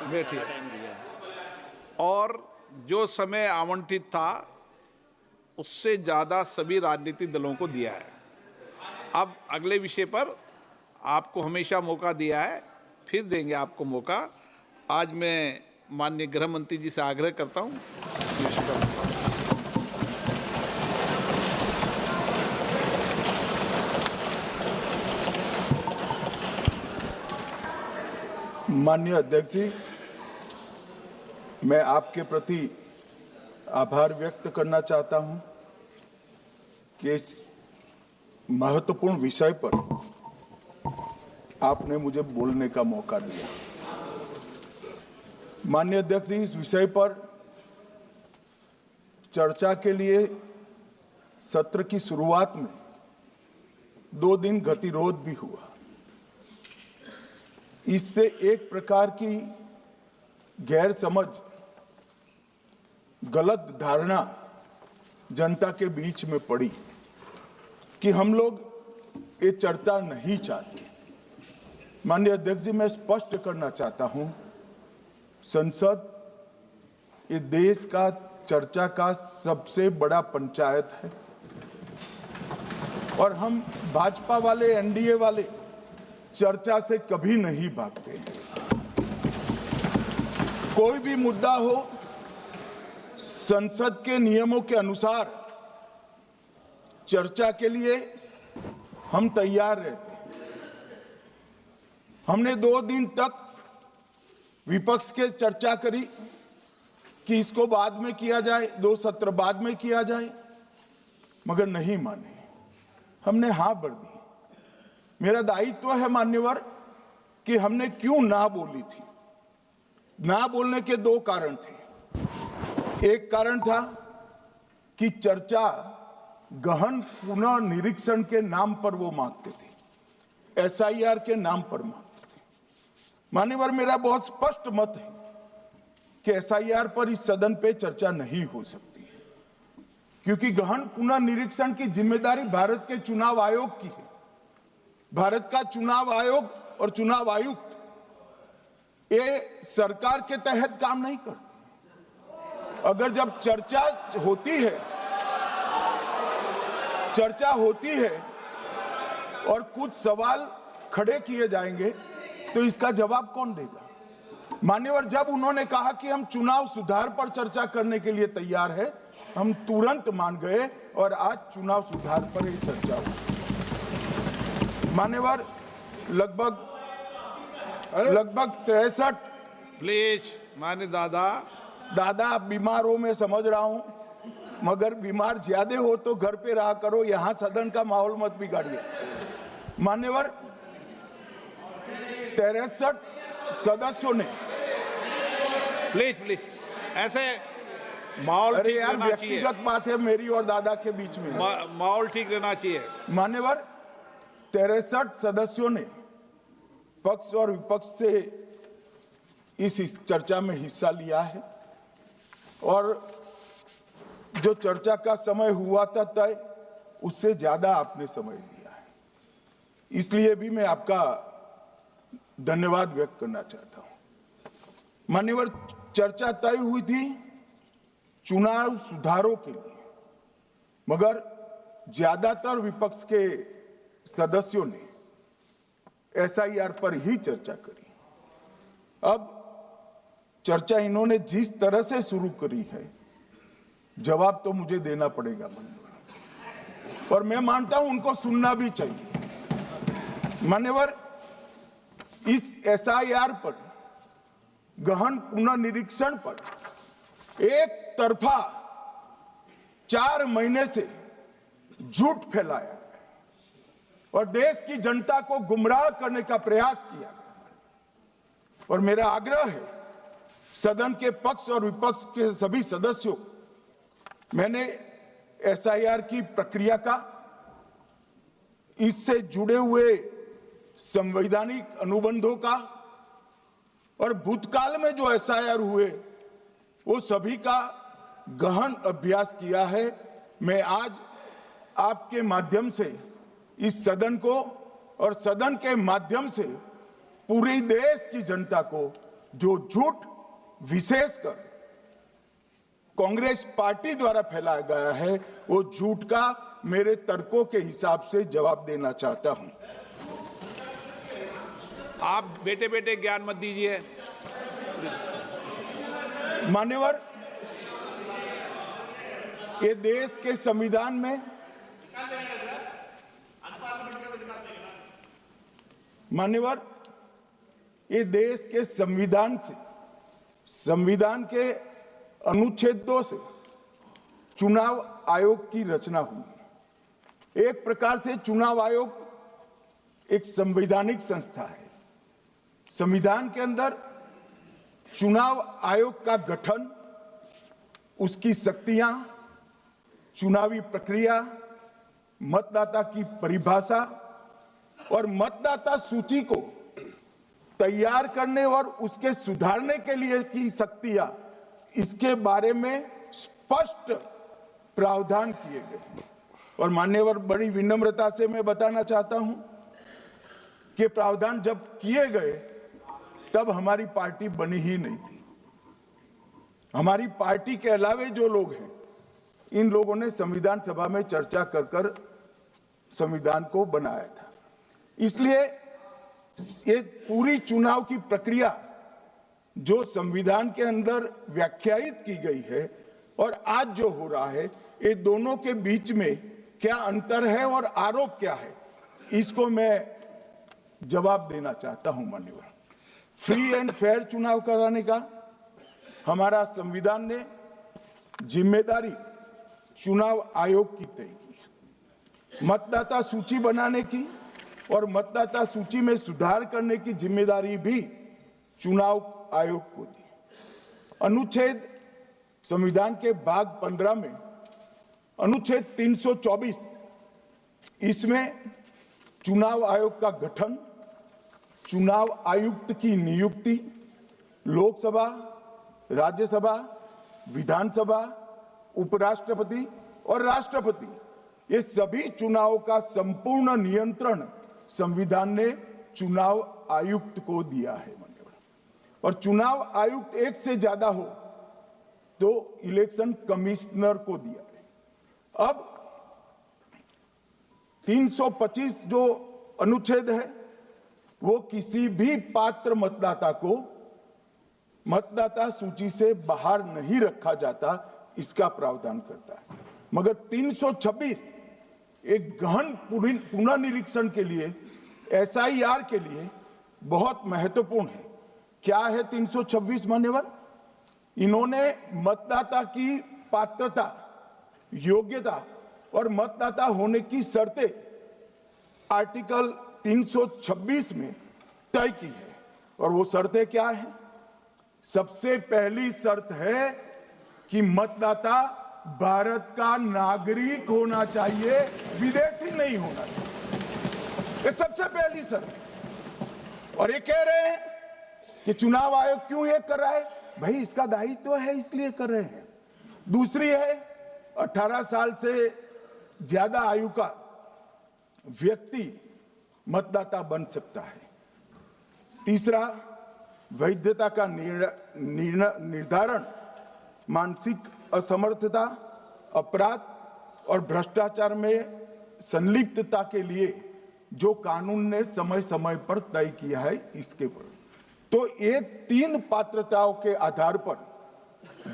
बैठिए। और जो समय आवंटित था उससे ज़्यादा सभी राजनीतिक दलों को दिया है। अब अगले विषय पर आपको हमेशा मौका दिया है, फिर देंगे आपको मौका। आज मैं माननीय गृह मंत्री जी से आग्रह करता हूँ। माननीय अध्यक्ष जी, मैं आपके प्रति आभार व्यक्त करना चाहता हूं कि इस महत्वपूर्ण विषय पर आपने मुझे बोलने का मौका दिया। माननीय अध्यक्ष जी, इस विषय पर चर्चा के लिए सत्र की शुरुआत में 2 दिन गतिरोध भी हुआ। इससे एक प्रकार की गैर समझ, गलत धारणा जनता के बीच में पड़ी कि हम लोग ये चर्चा नहीं चाहते। माननीय अध्यक्ष जी, मैं स्पष्ट करना चाहता हूं, संसद ये देश का चर्चा का सबसे बड़ा पंचायत है और हम भाजपा वाले, एनडीए वाले चर्चा से कभी नहीं भागते। कोई भी मुद्दा हो, संसद के नियमों के अनुसार चर्चा के लिए हम तैयार रहते हैं। हमने 2 दिन तक विपक्ष के चर्चा करी कि इसको बाद में किया जाए, 2 सत्र बाद में किया जाए, मगर नहीं माने। हमने हाँ भर दी। मेरा दायित्व है मान्यवर कि हमने क्यों ना बोली थी। ना बोलने के 2 कारण थे। एक कारण था कि चर्चा गहन पुनः निरीक्षण के नाम पर वो मांगते थे, एसआईआर के नाम पर मांगते थे। मान्यवर, मेरा बहुत स्पष्ट मत है कि एसआईआर पर इस सदन पे चर्चा नहीं हो सकती है, क्योंकि गहन पुनः निरीक्षण की जिम्मेदारी भारत के चुनाव आयोग की है। भारत का चुनाव आयोग और चुनाव आयुक्त ये सरकार के तहत काम नहीं करते। अगर जब चर्चा होती है और कुछ सवाल खड़े किए जाएंगे तो इसका जवाब कौन देगा? मान्यवर, जब उन्होंने कहा कि हम चुनाव सुधार पर चर्चा करने के लिए तैयार है, हम तुरंत मान गए और आज चुनाव सुधार पर ही चर्चा हुई। मान्यवर, लगभग 63। प्लीज मान्य दादा बीमार हो, मैं समझ रहा हूं, मगर बीमार ज्यादा हो तो घर पे रहा करो, यहां सदन का माहौल मत बिगाड़िए। मान्यवर, 63 सदस्यों ने प्लीज ऐसे माहौल ठीक रहना चाहिए। व्यक्तिगत बात है मेरी और दादा के बीच में, माहौल ठीक रहना चाहिए। मान्यवर, 63 सदस्यों ने पक्ष और विपक्ष से इस चर्चा में हिस्सा लिया है और जो चर्चा का समय हुआ था तय, उससे ज्यादा आपने समय लिया है। इसलिए भी मैं आपका धन्यवाद व्यक्त करना चाहता हूं। मान्यवर, चर्चा तय हुई थी चुनाव सुधारों के लिए, मगर ज्यादातर विपक्ष के सदस्यों ने एसआईआर पर ही चर्चा करी। अब चर्चा इन्होंने जिस तरह से शुरू करी है, जवाब तो मुझे देना पड़ेगा मान्यवर, और मैं मानता हूं उनको सुनना भी चाहिए। मान्यवर, इस एसआईआर पर, गहन पुनर्निरीक्षण पर एक तरफा 4 महीने से झूठ फैलाया और देश की जनता को गुमराह करने का प्रयास किया। और मेरा आग्रह है सदन के पक्ष और विपक्ष के सभी सदस्यों, मैंने एसआईआर की प्रक्रिया का, इससे जुड़े हुए संवैधानिक अनुबंधों का और भूतकाल में जो एसआईआर हुए वो सभी का गहन अभ्यास किया है। मैं आज आपके माध्यम से इस सदन को और सदन के माध्यम से पूरे देश की जनता को जो झूठ विशेषकर कांग्रेस पार्टी द्वारा फैलाया गया है, वो झूठ का मेरे तर्कों के हिसाब से जवाब देना चाहता हूं। आप बेटे बेटे ज्ञान मत दीजिए। मान्यवर, ये देश के संविधान में, मान्यवर, ये देश के संविधान से, संविधान के अनुच्छेद 2 से चुनाव आयोग की रचना हुई। एक प्रकार से चुनाव आयोग एक संवैधानिक संस्था है। संविधान के अंदर चुनाव आयोग का गठन, उसकी शक्तियां, चुनावी प्रक्रिया, मतदाता की परिभाषा और मतदाता सूची को तैयार करने और उसके सुधारने के लिए की शक्तियां, इसके बारे में स्पष्ट प्रावधान किए गए। और मान्यवर, बड़ी विनम्रता से मैं बताना चाहता हूं कि प्रावधान जब किए गए तब हमारी पार्टी बनी ही नहीं थी। हमारी पार्टी के अलावे जो लोग हैं, इन लोगों ने संविधान सभा में चर्चा कर कर संविधान को बनाया था। इसलिए ये पूरी चुनाव की प्रक्रिया जो संविधान के अंदर व्याख्यायित की गई है और आज जो हो रहा है, ये दोनों के बीच में क्या अंतर है और आरोप क्या है, इसको मैं जवाब देना चाहता हूं। माननीय, फ्री एंड फेयर चुनाव कराने का हमारा संविधान ने जिम्मेदारी चुनाव आयोग की तय की। मतदाता सूची बनाने की और मतदाता सूची में सुधार करने की जिम्मेदारी भी चुनाव आयोग को दी। अनुच्छेद, संविधान के भाग 15 में अनुच्छेद 324, इसमें चुनाव आयोग का गठन, चुनाव आयुक्त की नियुक्ति, लोकसभा, राज्यसभा, विधानसभा, उपराष्ट्रपति और राष्ट्रपति, ये सभी चुनाव का संपूर्ण नियंत्रण संविधान ने चुनाव आयुक्त को दिया है। और चुनाव आयुक्त एक से ज्यादा हो तो इलेक्शन कमिश्नर को दिया है। अब 325 जो अनुच्छेद है, वो किसी भी पात्र मतदाता को मतदाता सूची से बाहर नहीं रखा जाता, इसका प्रावधान करता है। मगर 326 एक गहन पुनर्निरीक्षण के लिए, एसआईआर के लिए बहुत महत्वपूर्ण है। क्या है 326 मान्यवर? इन्होंने मतदाता की पात्रता, योग्यता और मतदाता होने की शर्तें आर्टिकल 326 में तय की है। और वो शर्तें क्या है? सबसे पहली शर्त है कि मतदाता भारत का नागरिक होना चाहिए, विदेशी नहीं होना चाहिए। ये सबसे पहली शर्त। और ये कह रहे हैं कि चुनाव आयोग क्यों ये कर रहा है? भाई, इसका दायित्व है, इसलिए कर रहे हैं। दूसरी है 18 साल से ज्यादा आयु का व्यक्ति मतदाता बन सकता है। तीसरा, वैधता का निर्धारण मानसिक असमर्थता, अपराध और भ्रष्टाचार में संलिप्तता के लिए जो कानून ने समय समय पर तय किया है, इसके पर। तो ये 3 पात्रताओं के आधार पर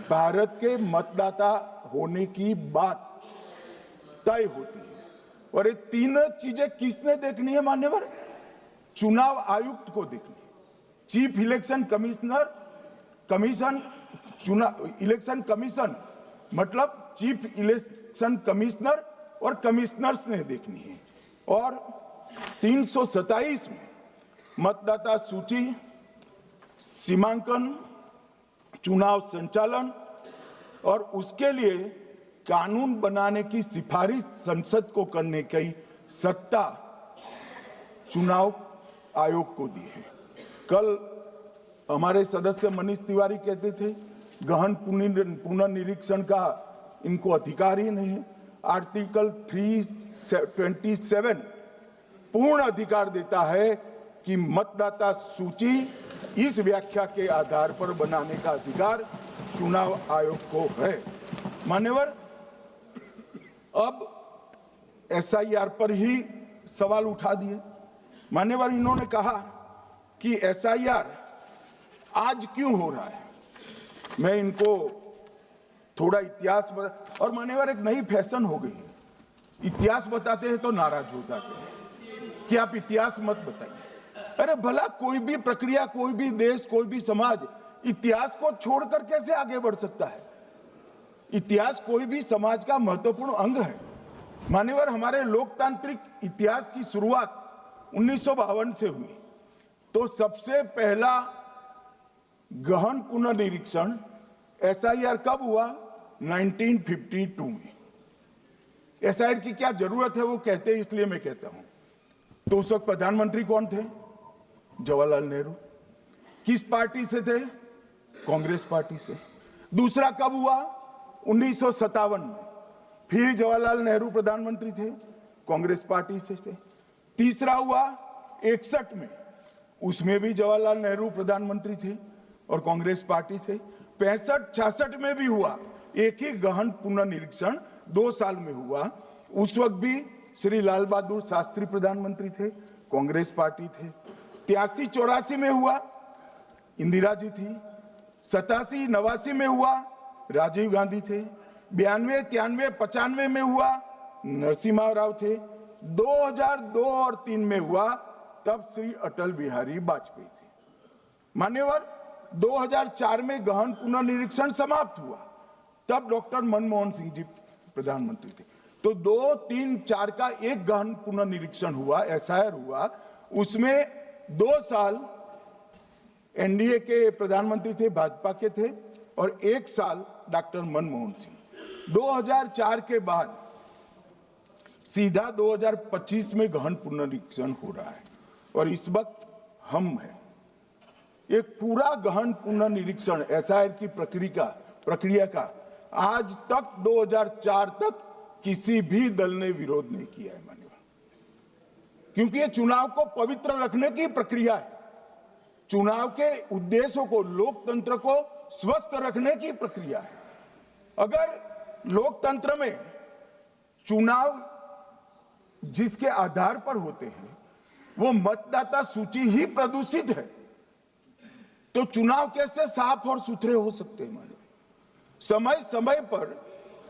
भारत के मतदाता होने की बात तय होती है। और ये 3 चीजें किसने देखनी है मान्यवर? चुनाव आयुक्त को देखनी है। Chief election commissioner, election commission मतलब चीफ इलेक्शन कमिश्नर और कमिश्नर्स ने देखनी है। और 327 में मतदाता सूची, सीमांकन, चुनाव संचालन और उसके लिए कानून बनाने की सिफारिश संसद को करने की सत्ता चुनाव आयोग को दी है। कल हमारे सदस्य मनीष तिवारी कहते थे गहन पुनर्निरीक्षण का इनको अधिकार ही नहीं है। आर्टिकल 327 पूर्ण अधिकार देता है कि मतदाता सूची इस व्याख्या के आधार पर बनाने का अधिकार चुनाव आयोग को है। मान्यवर, अब एसआईआर पर ही सवाल उठा दिए। मान्यवर, इन्होंने कहा कि एसआईआर आज क्यों हो रहा है। मैं इनको थोड़ा इतिहास और मान्यवर एक नई फैशन हो गई है, इतिहास बताते हैं तो नाराज हो जाते हैं कि आप इतिहास मत बताइए। अरे भला कोई भी प्रक्रिया, कोई भी देश, कोई भी समाज इतिहास को छोड़कर कैसे आगे बढ़ सकता है। इतिहास कोई भी समाज का महत्वपूर्ण अंग है। मान्यवर, हमारे लोकतांत्रिक इतिहास की शुरुआत 1952 से हुई, तो सबसे पहला गहन पुनर्निरीक्षण एसआईआर कब हुआ? 1952 में। एसआईआर की क्या जरूरत है वो कहते हैं, इसलिए मैं कहता हूं। तो उस वक्त प्रधानमंत्री कौन थे? जवाहरलाल नेहरू। किस पार्टी से थे? कांग्रेस पार्टी से। दूसरा कब हुआ? 1957 में। फिर जवाहरलाल नेहरू प्रधानमंत्री थे, कांग्रेस पार्टी से थे। तीसरा हुआ 61 में, उसमें भी जवाहरलाल नेहरू प्रधानमंत्री थे और कांग्रेस पार्टी थे। 65-66 में भी हुआ, एक ही गहन पुनर्निरीक्षण 2 साल में हुआ। उस वक्त भी श्री लाल बहादुर शास्त्री प्रधानमंत्री थे, कांग्रेस पार्टी थे। 83-84 में हुआ, इंदिरा जी थी। 87-89 में हुआ, राजीव गांधी थे। 92-93-95 में हुआ, नरसिम्हा राव थे। 2002 और 3 में हुआ, तब श्री अटल बिहारी वाजपेयी थे। मान्यवर, 2004 में गहन पुनर्निरीक्षण समाप्त हुआ, तब डॉक्टर मनमोहन सिंह जी प्रधानमंत्री थे। तो 2, 3, 4 का एक गहन पुनर्निरीक्षण हुआ, एसआईआर हुआ। उसमें 2 साल एनडीए के प्रधानमंत्री थे, भाजपा के थे, और 1 साल डॉक्टर मनमोहन सिंह। 2004 के बाद सीधा 2025 में गहन पुनर्निरीक्षण हो रहा है और इस वक्त हम हैं। एक पूरा गहन पुनर्निरीक्षण एसआईआर की प्रक्रिया का आज तक 2004 तक किसी भी दल ने विरोध नहीं किया है। मान्यवर, क्योंकि ये चुनाव को पवित्र रखने की प्रक्रिया है, चुनाव के उद्देश्यों को, लोकतंत्र को स्वस्थ रखने की प्रक्रिया है। अगर लोकतंत्र में चुनाव जिसके आधार पर होते हैं वो मतदाता सूची ही प्रदूषित है, तो चुनाव कैसे साफ और सुथरे हो सकते हैं। मानो समय समय पर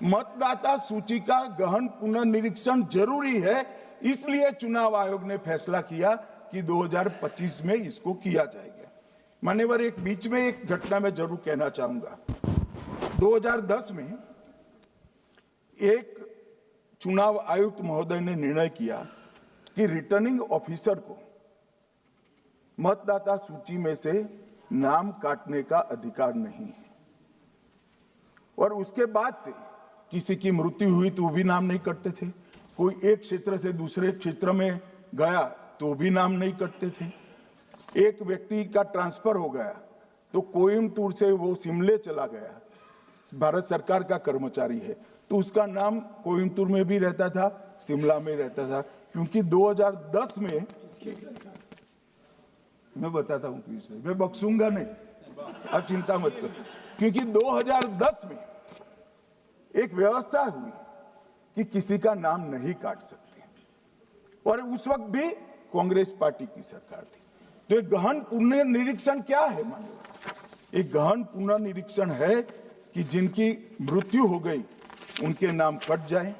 मतदाता सूची का गहन पुनर्निरीक्षण जरूरी है, इसलिए चुनाव आयोग ने फैसला किया कि 2025 में इसको किया जाएगा। मान्यवर, एक बीच में एक घटना मैं जरूर कहना चाहूंगा। 2010 में एक चुनाव आयुक्त महोदय ने निर्णय किया कि रिटर्निंग ऑफिसर को मतदाता सूची में से नाम काटने का अधिकार नहीं है, और उसके बाद से किसी की मृत्यु हुई तो भी नाम नहीं कटते थे, कोई एक क्षेत्र से दूसरे क्षेत्र में गया तो भी नाम नहीं कटते थे। एक व्यक्ति का ट्रांसफर हो गया तो कोयम्बटूर से वो शिमले चला गया, भारत सरकार का कर्मचारी है, तो उसका नाम कोयम्बटूर में भी रहता था, शिमला में रहता था, क्योंकि 2010 में मैं बताता हूं, मैं बख्शूंगा नहीं, आप चिंता मत करो, क्योंकि 2010 में एक व्यवस्था हुई कि किसी का नाम नहीं काट सकते, और उस वक्त भी कांग्रेस पार्टी की सरकार थी। तो एक गहन पुनर्निरीक्षण क्या है? मानिए, एक गहन पुनर्निरीक्षण है कि जिनकी मृत्यु हो गई उनके नाम कट जाए,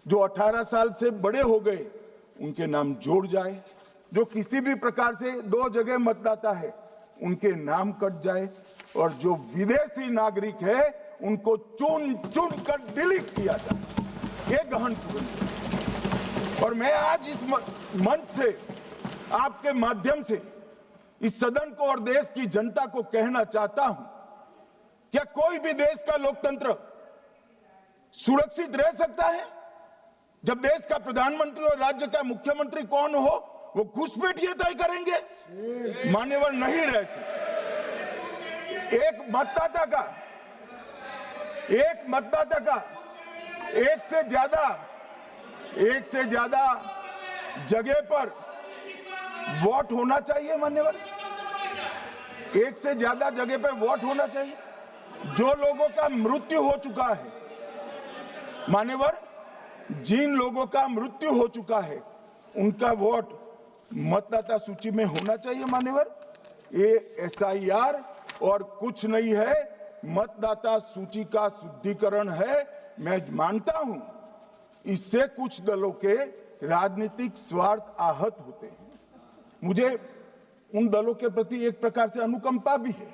जो 18 साल से बड़े हो गए उनके नाम जोड़ जाए, जो किसी भी प्रकार से 2 जगह मतदाता है उनके नाम कट जाए, और जो विदेशी नागरिक है उनको चुन चुन कर डिलीट किया जाए। ये गहन पुनर्निरीक्षण। और मैं आज इस मंच से, आपके माध्यम से इस सदन को और देश की जनता को कहना चाहता हूं, क्या कोई भी देश का लोकतंत्र सुरक्षित रह सकता है जब देश का प्रधानमंत्री और राज्य का मुख्यमंत्री कौन हो वो घुसपैठ ये तय करेंगे? मान्यवर, नहीं रह सकते। एक मतदाता का एक से ज्यादा जगह पर वोट होना चाहिए। मान्यवर, एक से ज्यादा जगह पे वोट होना चाहिए। जो लोगों का मृत्यु हो चुका है मान्यवर, जिन लोगों का मृत्यु हो चुका है उनका वोट मतदाता सूची में होना चाहिए मान्यवर। ये एसआईआर और कुछ नहीं है, मतदाता सूची का शुद्धिकरण है। मैं मानता हूं इससे कुछ दलों के राजनीतिक स्वार्थ आहत होते हैं। मुझे उन दलों के प्रति एक प्रकार से अनुकंपा भी है,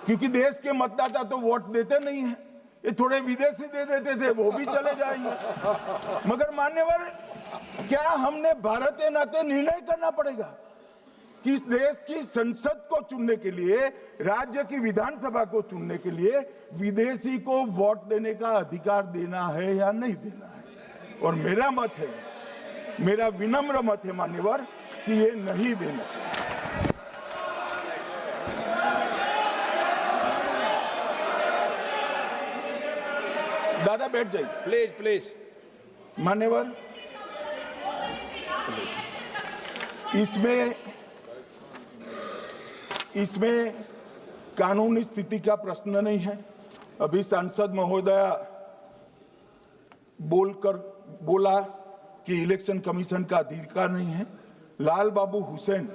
क्योंकि देश के मतदाता तो वोट देते नहीं है। ये थोड़े विदेशी दे देते थे, वो भी चले जाएंगे। मगर मान्यवर, क्या हमने भारत के नाते निर्णय करना पड़ेगा कि इस देश की संसद को चुनने के लिए, राज्य की विधानसभा को चुनने के लिए विदेशी को वोट देने का अधिकार देना है या नहीं देना है? और मेरा मत है, मेरा विनम्र मत है मान्यवर, कि ये नहीं देना चाहिए। दादा बैठ जाइए प्लीज प्लीज। मान्यवर, इसमें कानूनी स्थिति का प्रश्न नहीं है। अभी सांसद महोदया बोला कि इलेक्शन कमीशन का अधिकार नहीं है। लाल बाबू हुसैन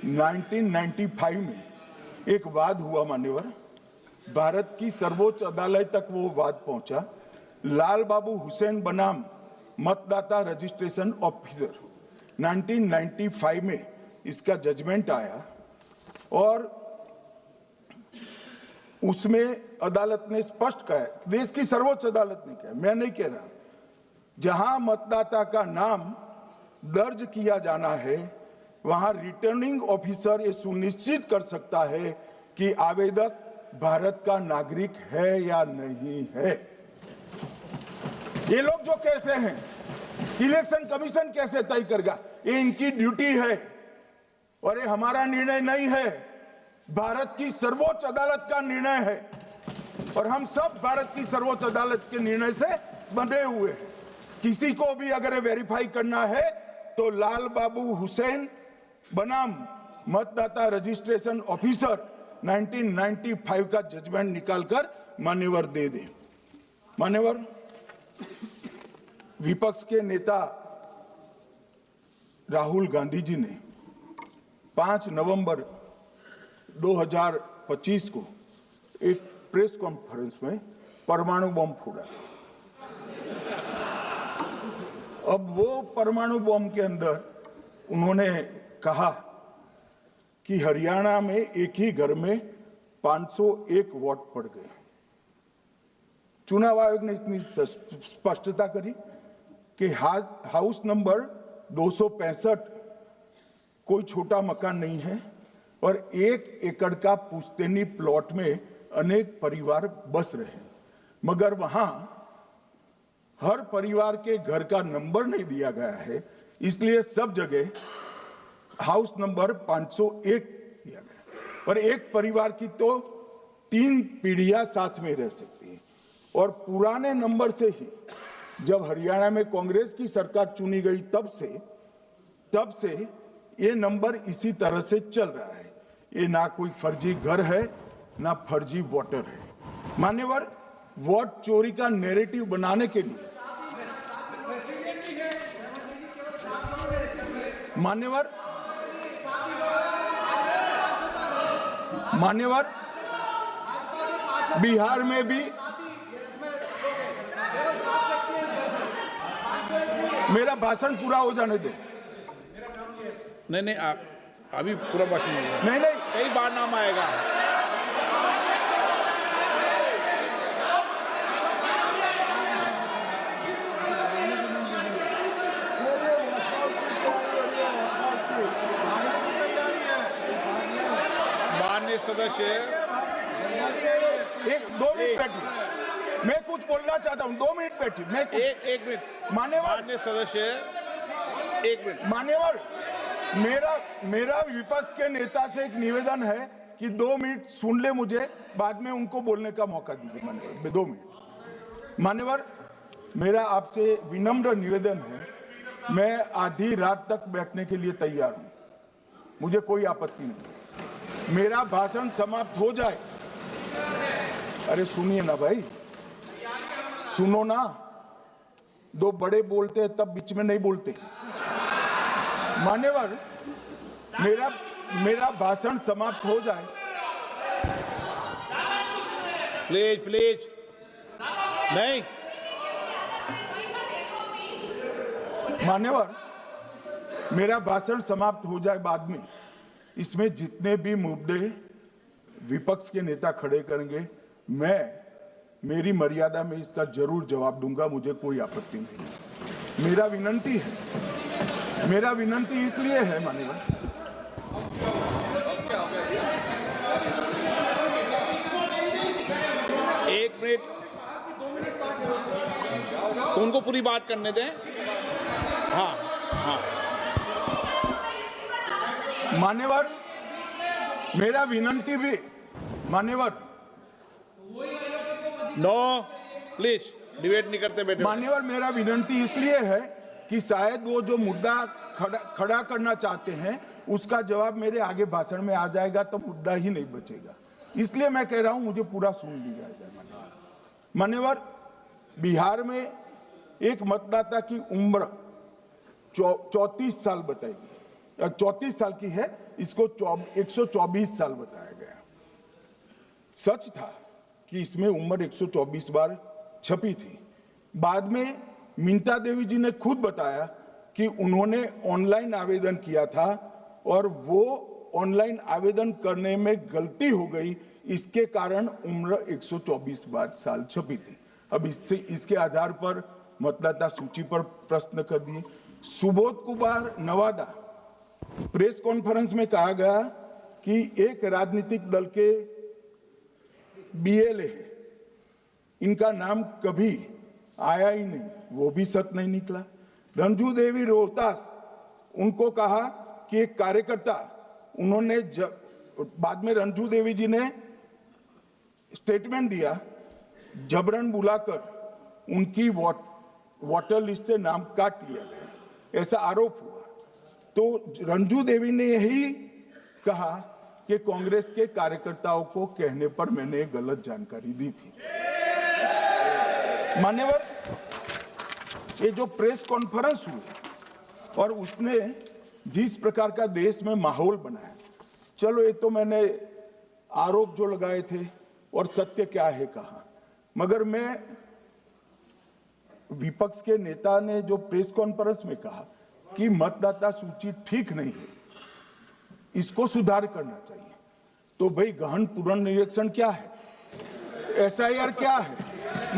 1995 में एक वाद हुआ मान्यवर, भारत की सर्वोच्च अदालत तक वो वाद पहुंचा। लाल बाबू हुसैन बनाम मतदाता रजिस्ट्रेशन ऑफिसर 1995 में इसका जजमेंट आया और उसमें अदालत ने स्पष्ट कहा, देश की सर्वोच्च अदालत ने कहा, मैं नहीं कह रहा, जहां मतदाता का नाम दर्ज किया जाना है वहां रिटर्निंग ऑफिसर ये सुनिश्चित कर सकता है कि आवेदक भारत का नागरिक है या नहीं है। ये लोग जो कहते हैं कि इलेक्शन कमीशन कैसे तय करेगा, ये इनकी ड्यूटी है और ये हमारा निर्णय नहीं है, भारत की सर्वोच्च अदालत का निर्णय है और हम सब भारत की सर्वोच्च अदालत के निर्णय से बंधे हुए हैं। किसी को भी अगर वेरीफाई करना है तो लाल बाबू हुसैन बनाम मतदाता रजिस्ट्रेशन ऑफिसर 1995 का जजमेंट निकालकर मान्यवर दे दे। मान्यवर, विपक्ष के नेता राहुल गांधी जी ने 5 नवंबर 2025 को एक प्रेस कॉन्फ्रेंस में परमाणु बम फोड़ा। अब वो परमाणु बम के अंदर उन्होंने कहा कि हरियाणा में एक ही घर में 501 वोट पड़ गए। चुनाव आयोग ने इतनी स्पष्टता करी कि हाउस नंबर 265 कोई छोटा मकान नहीं है और 1 एकड़ का पुश्तैनी प्लॉट में अनेक परिवार बस रहे हैं, मगर वहां हर परिवार के घर का नंबर नहीं दिया गया है, इसलिए सब जगह हाउस नंबर 501 दिया गया और एक परिवार की तो 3 पीढ़ियां साथ में रह सकती है। और पुराने नंबर से ही जब हरियाणा में कांग्रेस की सरकार चुनी गई तब से ये नंबर इसी तरह से चल रहा है। ये ना कोई फर्जी घर है ना फर्जी वोटर है। मान्यवर, वोट चोरी का नैरेटिव बनाने के लिए मान्यवर बिहार में भी मेरा भाषण पूरा हो जाने दो। नहीं, आप अभी पूरा भाषण होगा। नहीं, कई बार नाम आएगा। माननीय सदस्य, 2 मिनट बैठिए, मैं कुछ बोलना चाहता हूं। 2 मिनट बैठिए, मैं एक मिनट। माननीय सदस्य, 1 मिनट। मान्यवर, मेरा विपक्ष के नेता से एक निवेदन है कि 2 मिनट सुन ले मुझे, बाद में उनको बोलने का मौका दीजिए। मान्यवर, 2 मिनट। मान्यवर, मेरा आपसे विनम्र निवेदन है, मैं आधी रात तक बैठने के लिए तैयार हूं, मुझे कोई आपत्ति नहीं। मेरा भाषण समाप्त हो जाए, अरे सुनिए ना भाई, सुनो ना, दो बड़े बोलते हैं तब बीच में नहीं बोलते। मान्यवर, मेरा भाषण समाप्त हो जाए। प्लीज प्लीज, नहीं। मान्यवर, मेरा भाषण समाप्त हो जाए बाद में, इसमें जितने भी मुद्दे विपक्ष के नेता खड़े करेंगे, मेरी मर्यादा में इसका जरूर जवाब दूंगा, मुझे कोई आपत्ति नहीं। मेरा विनंती इसलिए है मान्यवर, एक मिनट, उनको पूरी बात करने दें। हाँ हाँ, मान्यवर, मेरा विनंती भी, मान्यवर, नो प्लीज, डिबेट नहीं करते बैठे। मान्यवर, मेरा विनंती इसलिए है कि शायद वो जो मुद्दा खड़ा करना चाहते हैं उसका जवाब मेरे आगे भाषण में आ जाएगा तो मुद्दा ही नहीं बचेगा, इसलिए मैं कह रहा हूं मुझे पूरा सुन लिया जाए। मान्यवर, बिहार में एक मतदाता की उम्र 34 साल बताई गई, 34 साल की है, इसको 124 साल बताया गया। सच था कि इसमें उम्र 124 बार छपी थी। बाद में मिंता देवी जी ने खुद बताया कि उन्होंने ऑनलाइन आवेदन किया था और वो ऑनलाइन आवेदन करने में गलती हो गई, इसके कारण उम्र 124 बार साल छपी थी। अब इसके आधार पर मतदाता सूची पर प्रश्न कर दिए। सुबोध कुमार नवादा, प्रेस कॉन्फ्रेंस में कहा गया कि एक राजनीतिक दल के बीएलए है, इनका नाम कभी आया ही नहीं, वो भी सच नहीं निकला। रंजू देवी रोहतास, उनको कहा कि एक कार्यकर्ता, उन्होंने बाद में रंजू देवी जी ने स्टेटमेंट दिया, जबरन बुलाकर उनकी वोटर लिस्ट से नाम काट लिया गया, ऐसा आरोप हुआ। तो रंजू देवी ने यही कहा कि कांग्रेस के कार्यकर्ताओं को कहने पर मैंने गलत जानकारी दी थी। मान्यवर, ये जो प्रेस कॉन्फ्रेंस हुई और उसने जिस प्रकार का देश में माहौल बनाया, चलो ये तो मैंने आरोप जो लगाए थे और सत्य क्या है कहा, मगर मैं विपक्ष के नेता ने जो प्रेस कॉन्फ्रेंस में कहा कि मतदाता सूची ठीक नहीं है, इसको सुधार करना चाहिए, तो भाई गहन पुनर्निरीक्षण क्या है, एसआईआर क्या है,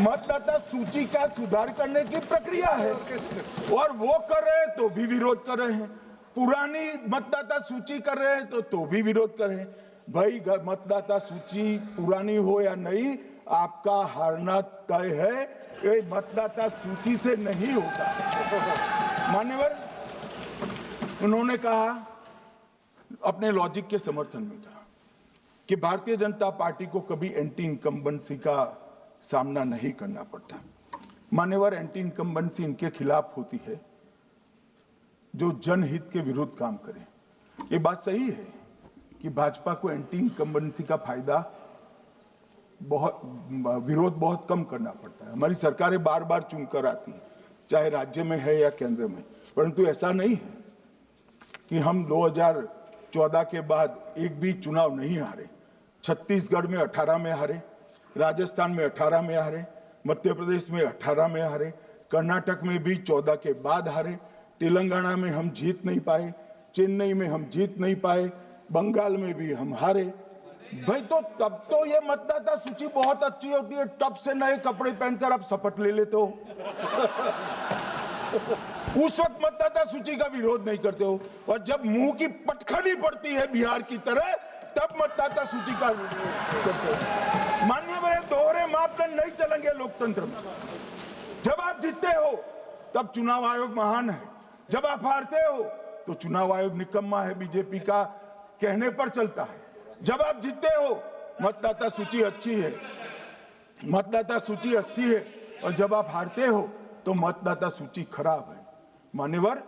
मतदाता सूची का सुधार करने की प्रक्रिया है, और वो कर रहे हैं तो भी विरोध कर रहे हैं, पुरानी मतदाता सूची कर रहे हैं तो भी विरोध कर रहे हैं। भाई मतदाता सूची पुरानी हो या नहीं, आपका हारना तय है, ये मतदाता सूची से नहीं होगा। मान्यवर, उन्होंने कहा, अपने लॉजिक के समर्थन में कहा कि भारतीय जनता पार्टी को कभी एंटी इनकम्बेंसी का सामना नहीं करना पड़ता। मान्यवर, एंटी इनकम्बेंसी इनके खिलाफ होती है जो जनहित के विरुद्ध काम करे। ये बात सही है कि भाजपा को एंटी इनकम्बेंसी का फायदा विरोध बहुत कम करना पड़ता है। हमारी सरकारें बार बार चुनकर आती हैं, चाहे राज्य में है या केंद्र में, परंतु ऐसा नहीं है कि हम 2014 के बाद एक भी चुनाव नहीं हारे। छत्तीसगढ़ में 18 में हारे, राजस्थान में 18 में हारे, मध्य प्रदेश में 18 में हारे, कर्नाटक में भी 14 के बाद हारे, तेलंगाना में हम जीत नहीं पाए, चेन्नई में हम जीत नहीं पाए, बंगाल में भी हम हारे। भाई तो तब तो ये मतदाता सूची बहुत अच्छी होती है, टप से नए कपड़े पहनकर आप शपथ ले लेते हो। उस वक्त मतदाता सूची का विरोध नहीं करते हो, और जब मुंह की पटखनी पड़ती है बिहार की तरह, तब मतदाता सूची का विरोध करते हो। माननीय मेरे दोहरे मापदंड नहीं चलेंगे लोकतंत्र में। जब आप जीतते हो तब चुनाव आयोग महान है, जब आप हारते हो तो चुनाव आयोग निकम्मा है, बीजेपी का कहने पर चलता है। जब आप जीतते हो मतदाता सूची अच्छी है, मतदाता सूची अच्छी है, और जब आप हारते हो तो मतदाता सूची खराब है। मान्यवर,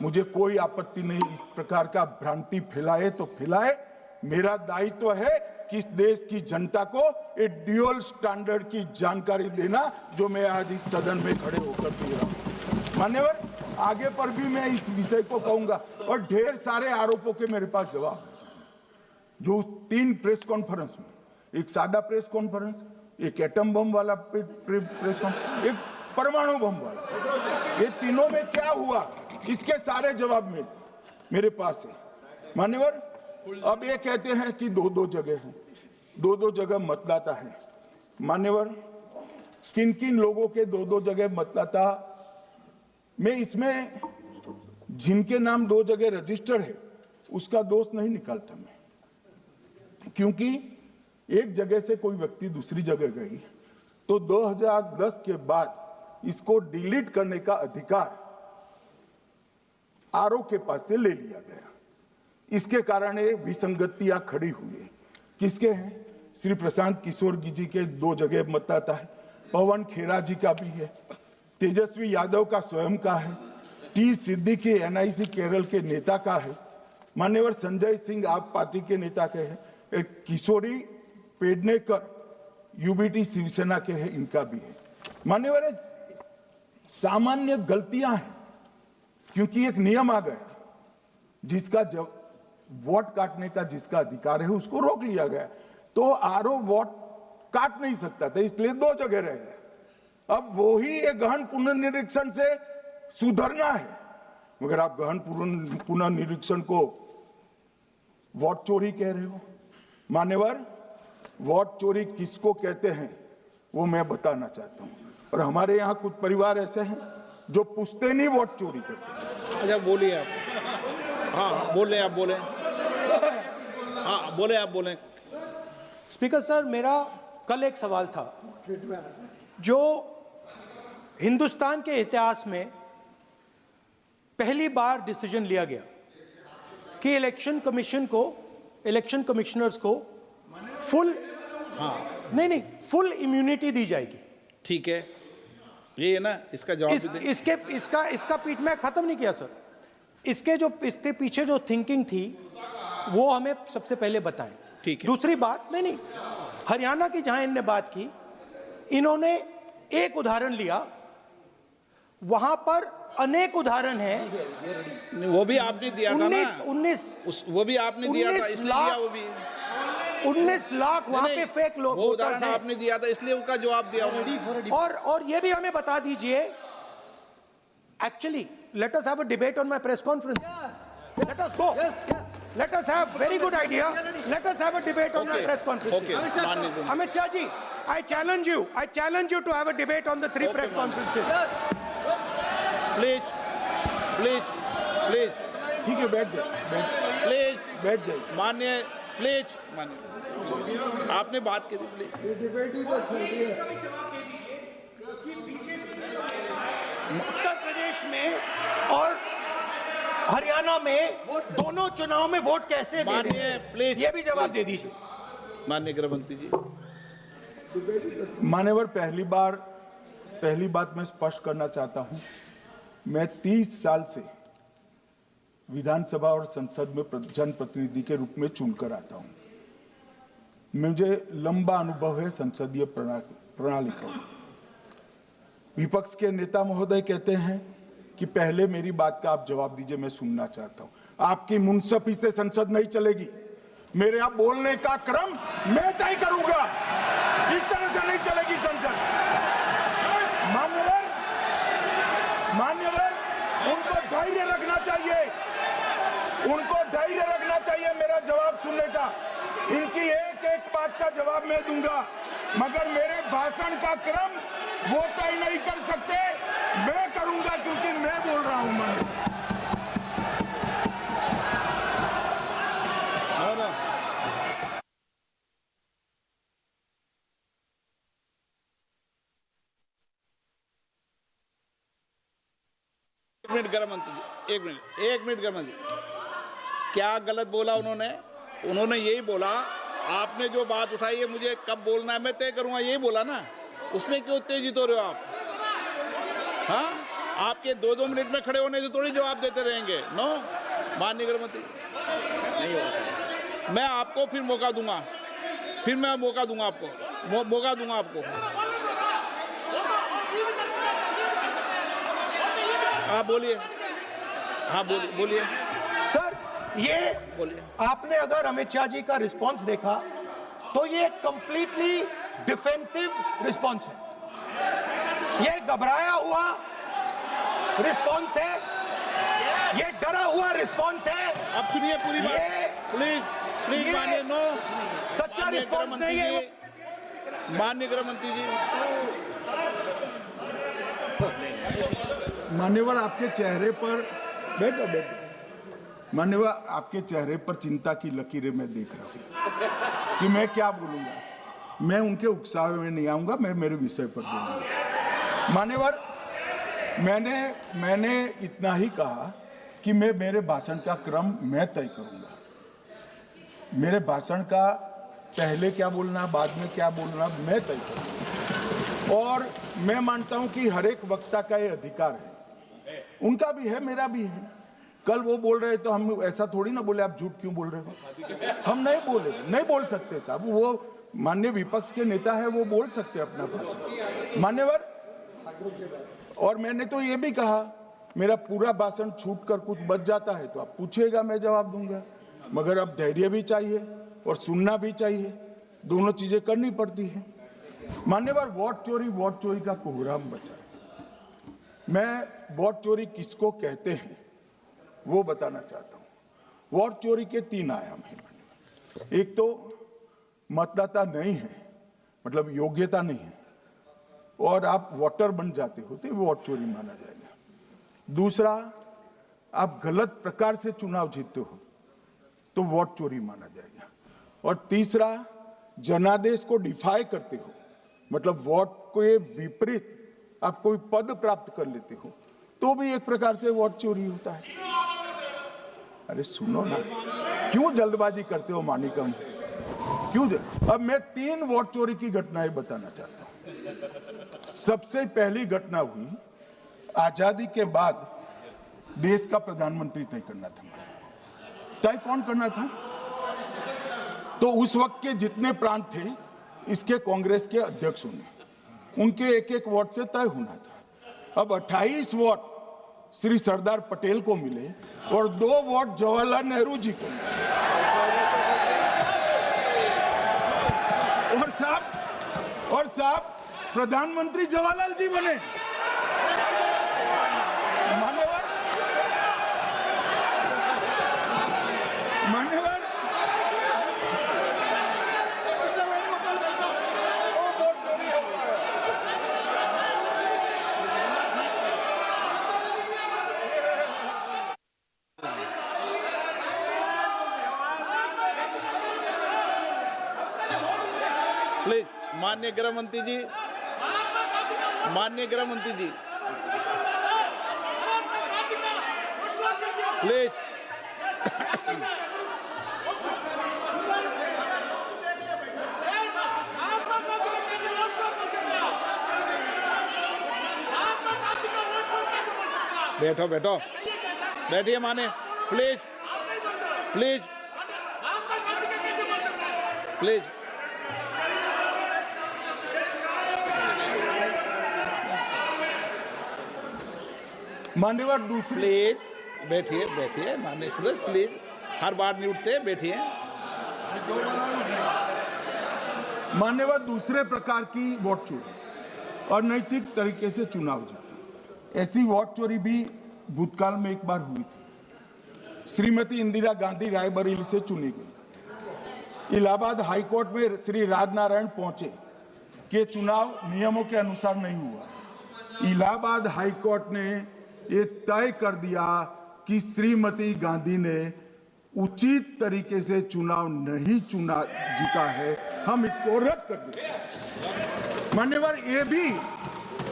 मुझे कोई आपत्ति नहीं, इस प्रकार का भ्रांति फैलाए तो फैलाए। मेरा दायित्व है कि इस देश की जनता को एक ड्यूअल स्टैंडर्ड की जानकारी देना, जो मैं आज इस सदन में खड़े होकर दे रहा हूं। मान्यवर, आगे पर भी मैं इस विषय को कहूंगा और ढेर सारे आरोपों के मेरे पास जवाब है। जो 3 प्रेस कॉन्फ्रेंस में, एक सादा प्रेस कॉन्फ्रेंस, एक एटम बम वाला प्रेस कॉन्फ्रेंस, एक परमाणु बम वाला, ये तीनों में क्या हुआ, इसके सारे जवाब मेरे पास है। मान्यवर, अब ये कहते हैं कि 2-2 जगह है, 2-2 जगह मतदाता है। मान्यवर, किन किन लोगों के 2-2 जगह मतदाता, मैं इसमें जिनके नाम 2 जगह रजिस्टर्ड है उसका दोष नहीं निकालता मैं, क्योंकि एक जगह से कोई व्यक्ति दूसरी जगह गई तो 2010 के बाद इसको डिलीट करने का अधिकार आरओ के पास से ले लिया गया। इसके कारण ये विसंगतियां खड़ी हुई है। किसके हैं? श्री प्रशांत किशोर जी के 2 जगह मतदाता है, पवन खेरा जी का भी है, तेजस्वी यादव का स्वयं का है, टी सिद्दीकी एनआईसी केरल के नेता का है, मान्यवर संजय सिंह आप पार्टी के नेता के हैं, एक किशोरी पेडनेकर यूबीटी शिवसेना के हैं, इनका भी है। मान्यवर, सामान्य गलतियां हैं, क्योंकि एक नियम आ गया, जिसका वोट काटने का जिसका अधिकार है उसको रोक लिया गया, तो आरओ वोट काट नहीं सकता था, इसलिए 2 जगह रह गए। अब वो ही एक गहन पुनर्निरीक्षण से सुधरना है, मगर आप गहन पुनर्निरीक्षण को वोट चोरी कह रहे हो। मान्यवर, वोट चोरी किसको कहते हैं वो मैं बताना चाहता हूं, और हमारे यहां कुछ परिवार ऐसे हैं जो पूछते नहीं वोट चोरी करते। अच्छा, बोलिए आप। हाँ, बोले आप, बोले। हाँ, बोले आप, बोले। स्पीकर सर, मेरा कल एक सवाल था, जो हिंदुस्तान के इतिहास में पहली बार डिसीजन लिया गया कि इलेक्शन कमिश्नर्स को फुल, नहीं, फुल इम्यूनिटी दी जाएगी। ठीक है, ये है ना, इसका जवाब इसका पीछ मैं खत्म नहीं किया सर। इसके पीछे जो थिंकिंग थी वो हमें सबसे पहले बताएं। ठीक है। दूसरी बात, नहीं, हरियाणा की जहां इन्होंने बात की, इन्होंने एक उदाहरण लिया, वहां पर अनेक उदाहरण हैं। वो भी आपने दिया था ना, 19 वो भी आपने दिया था, इसलिए दिया वो भी। 19 लाख वहां पे फेक लोग, वो उदाहरण आपने दिया था, इसलिए उसका जवाब दिया। और ये भी हमें बता दीजिए, actually let us have a debate on my press conference. Let us go. Let us have very good idea. Let us have a debate on my press conference. Amit Shah ji, I challenge you to have a debate on the 3 press conferences. Please. ठीक है, बैठ जाइए, बैठ जाइए। माननीय, please माननीय, आपने बात की थी, प्लीज। उत्तर प्रदेश में और हरियाणा में दोनों चुनाव में वोट कैसे दे रहे हैं? प्लीज, ये भी जवाब दे दीजिए। माननीय गृहमंत्री जी। मान्यवर, पहली बात मैं स्पष्ट करना चाहता हूं, मैं 30 साल से विधानसभा और संसद में जनप्रतिनिधि के रूप में चुनकर आता हूं। मुझे लंबा अनुभव है संसदीय प्रणाली का। विपक्ष के नेता महोदय कहते हैं कि पहले मेरी बात का आप जवाब दीजिए, मैं सुनना चाहता हूं। आपकी मुनसफी से संसद नहीं चलेगी, मेरे आप बोलने का क्रम मैं तय करूंगा, इस तरह से नहीं चलेगी संसद। मान्यवर, उनको धैर्य रखना चाहिए, मेरा जवाब सुनने का। इनकी एक बात का जवाब मैं दूंगा, मगर मेरे भाषण का क्रम वो तय नहीं कर सकते, मैं करूंगा, क्योंकि मैं बोल रहा हूं। एक मिनट गृहमंत्री जी, एक मिनट गृहमंत्री, क्या गलत बोला उन्होंने यही बोला, आपने जो बात उठाई है मुझे कब बोलना है मैं तय करूंगा, यही बोला ना, उसमें क्यों उत्तेजित हो रहे हो आप? हाँ, आपके 2-2 मिनट में खड़े होने से थोड़ी जवाब देते रहेंगे। नो, माननीय गृहमंत्री नहीं होगा। मैं आपको फिर मौका दूंगा, फिर मैं मौका दूंगा आपको, मौका दूंगा आपको। हाँ बोलिए, हाँ बोलिए सर, ये बोलिए। आपने अगर अमित शाह जी का रिस्पॉन्स देखा तो ये कंप्लीटली डिफेंसिव रिस्पॉन्स है, ये घबराया हुआ रिस्पॉन्स है, ये डरा हुआ रिस्पॉन्स है। अब सुनिए पूरी बात, प्लीज मानिए। नो, सच्चा रिस्पॉन्स नहीं है। माननीय गृहमंत्री जी, मान्यवर आपके चेहरे पर बैठो मान्यवर आपके चेहरे पर चिंता की लकीरें मैं देख रहा हूं कि मैं क्या बोलूंगा। मैं उनके उकसावे में नहीं आऊंगा, मैं मेरे विषय पर बोलूंगा। मान्यवर, मैंने इतना ही कहा कि मैं मेरे भाषण का क्रम मैं तय करूंगा। मेरे भाषण का पहले क्या बोलना, बाद में क्या बोलना, मैं तय करूंगा। और मैं मानता हूं कि हर एक वक्ता का ये अधिकार है, उनका भी है, मेरा भी है। कल वो बोल रहे तो हम ऐसा थोड़ी ना बोले आप झूठ क्यों बोल रहे हो। हम नहीं बोले, नहीं बोल सकते साहब, वो माननीय विपक्ष के नेता है, वो बोल सकते अपना भाषण। मान्यवर, और मैंने तो ये भी कहा मेरा पूरा भाषण छूट कर कुछ बच जाता है तो आप पूछिएगा, मैं जवाब दूंगा। मगर अब धैर्य भी चाहिए और सुनना भी चाहिए, दोनों चीजें करनी पड़ती है। मान्यवर, वोट चोरी का कोहराम बचा। मैं वोट चोरी किसको कहते हैं वो बताना चाहता हूं। वोट चोरी के 3 आयाम हैं। एक तो मतदाता नहीं है, मतलब योग्यता नहीं है, और आप वोटर बन जाते हो तो वोट चोरी माना जाएगा। दूसरा, आप गलत प्रकार से चुनाव जीतते हो तो वोट चोरी माना जाएगा। और तीसरा, जनादेश को डिफाई करते हो, मतलब वोट के विपरीत आप कोई पद प्राप्त कर लेते हो तो भी एक प्रकार से वोट चोरी होता है। अरे सुनो ना, क्यों जल्दबाजी करते हो मानिकम, क्यों? अब मैं 3 वोट चोरी की घटनाएं बताना चाहता हूं। सबसे पहली घटना हुई, आजादी के बाद देश का प्रधानमंत्री तय करना था। तय कौन करना था? तो उस वक्त के जितने प्रांत थे इसके कांग्रेस के अध्यक्षों ने, उनके एक वोट से तय होना था। अब 28 वोट श्री सरदार पटेल को मिले और 2 वोट जवाहरलाल नेहरू जी को मिले। और साहब प्रधानमंत्री जवाहरलाल जी बने। मान्यवर, प्लीज माननीय गृहमंत्री जी, माननीय गृहमंत्री जी, प्लीज। बैठो बैठो, बैठिए माने, प्लीज प्लीज प्लीज। मान्यवर, दूसरी, प्लीज बैठिए बैठिए माननीय सदस्य, प्लीज, हर बार नहीं उठते, बैठिए। मान्यवर, दूसरे प्रकार की वोट चोरी और नैतिक तरीके से चुनाव जीतना, ऐसी वोट चोरी भी भूतकाल में एक बार हुई थी। श्रीमती इंदिरा गांधी रायबरेली से चुनी गई। इलाहाबाद हाईकोर्ट में श्री राजनारायण पहुंचे कि चुनाव नियमों के अनुसार नहीं हुआ। इलाहाबाद हाईकोर्ट ने ये तय कर दिया कि श्रीमती गांधी ने उचित तरीके से चुनाव नहीं जीता है, हम इसको रद्द कर देते। मान्यवर, ये भी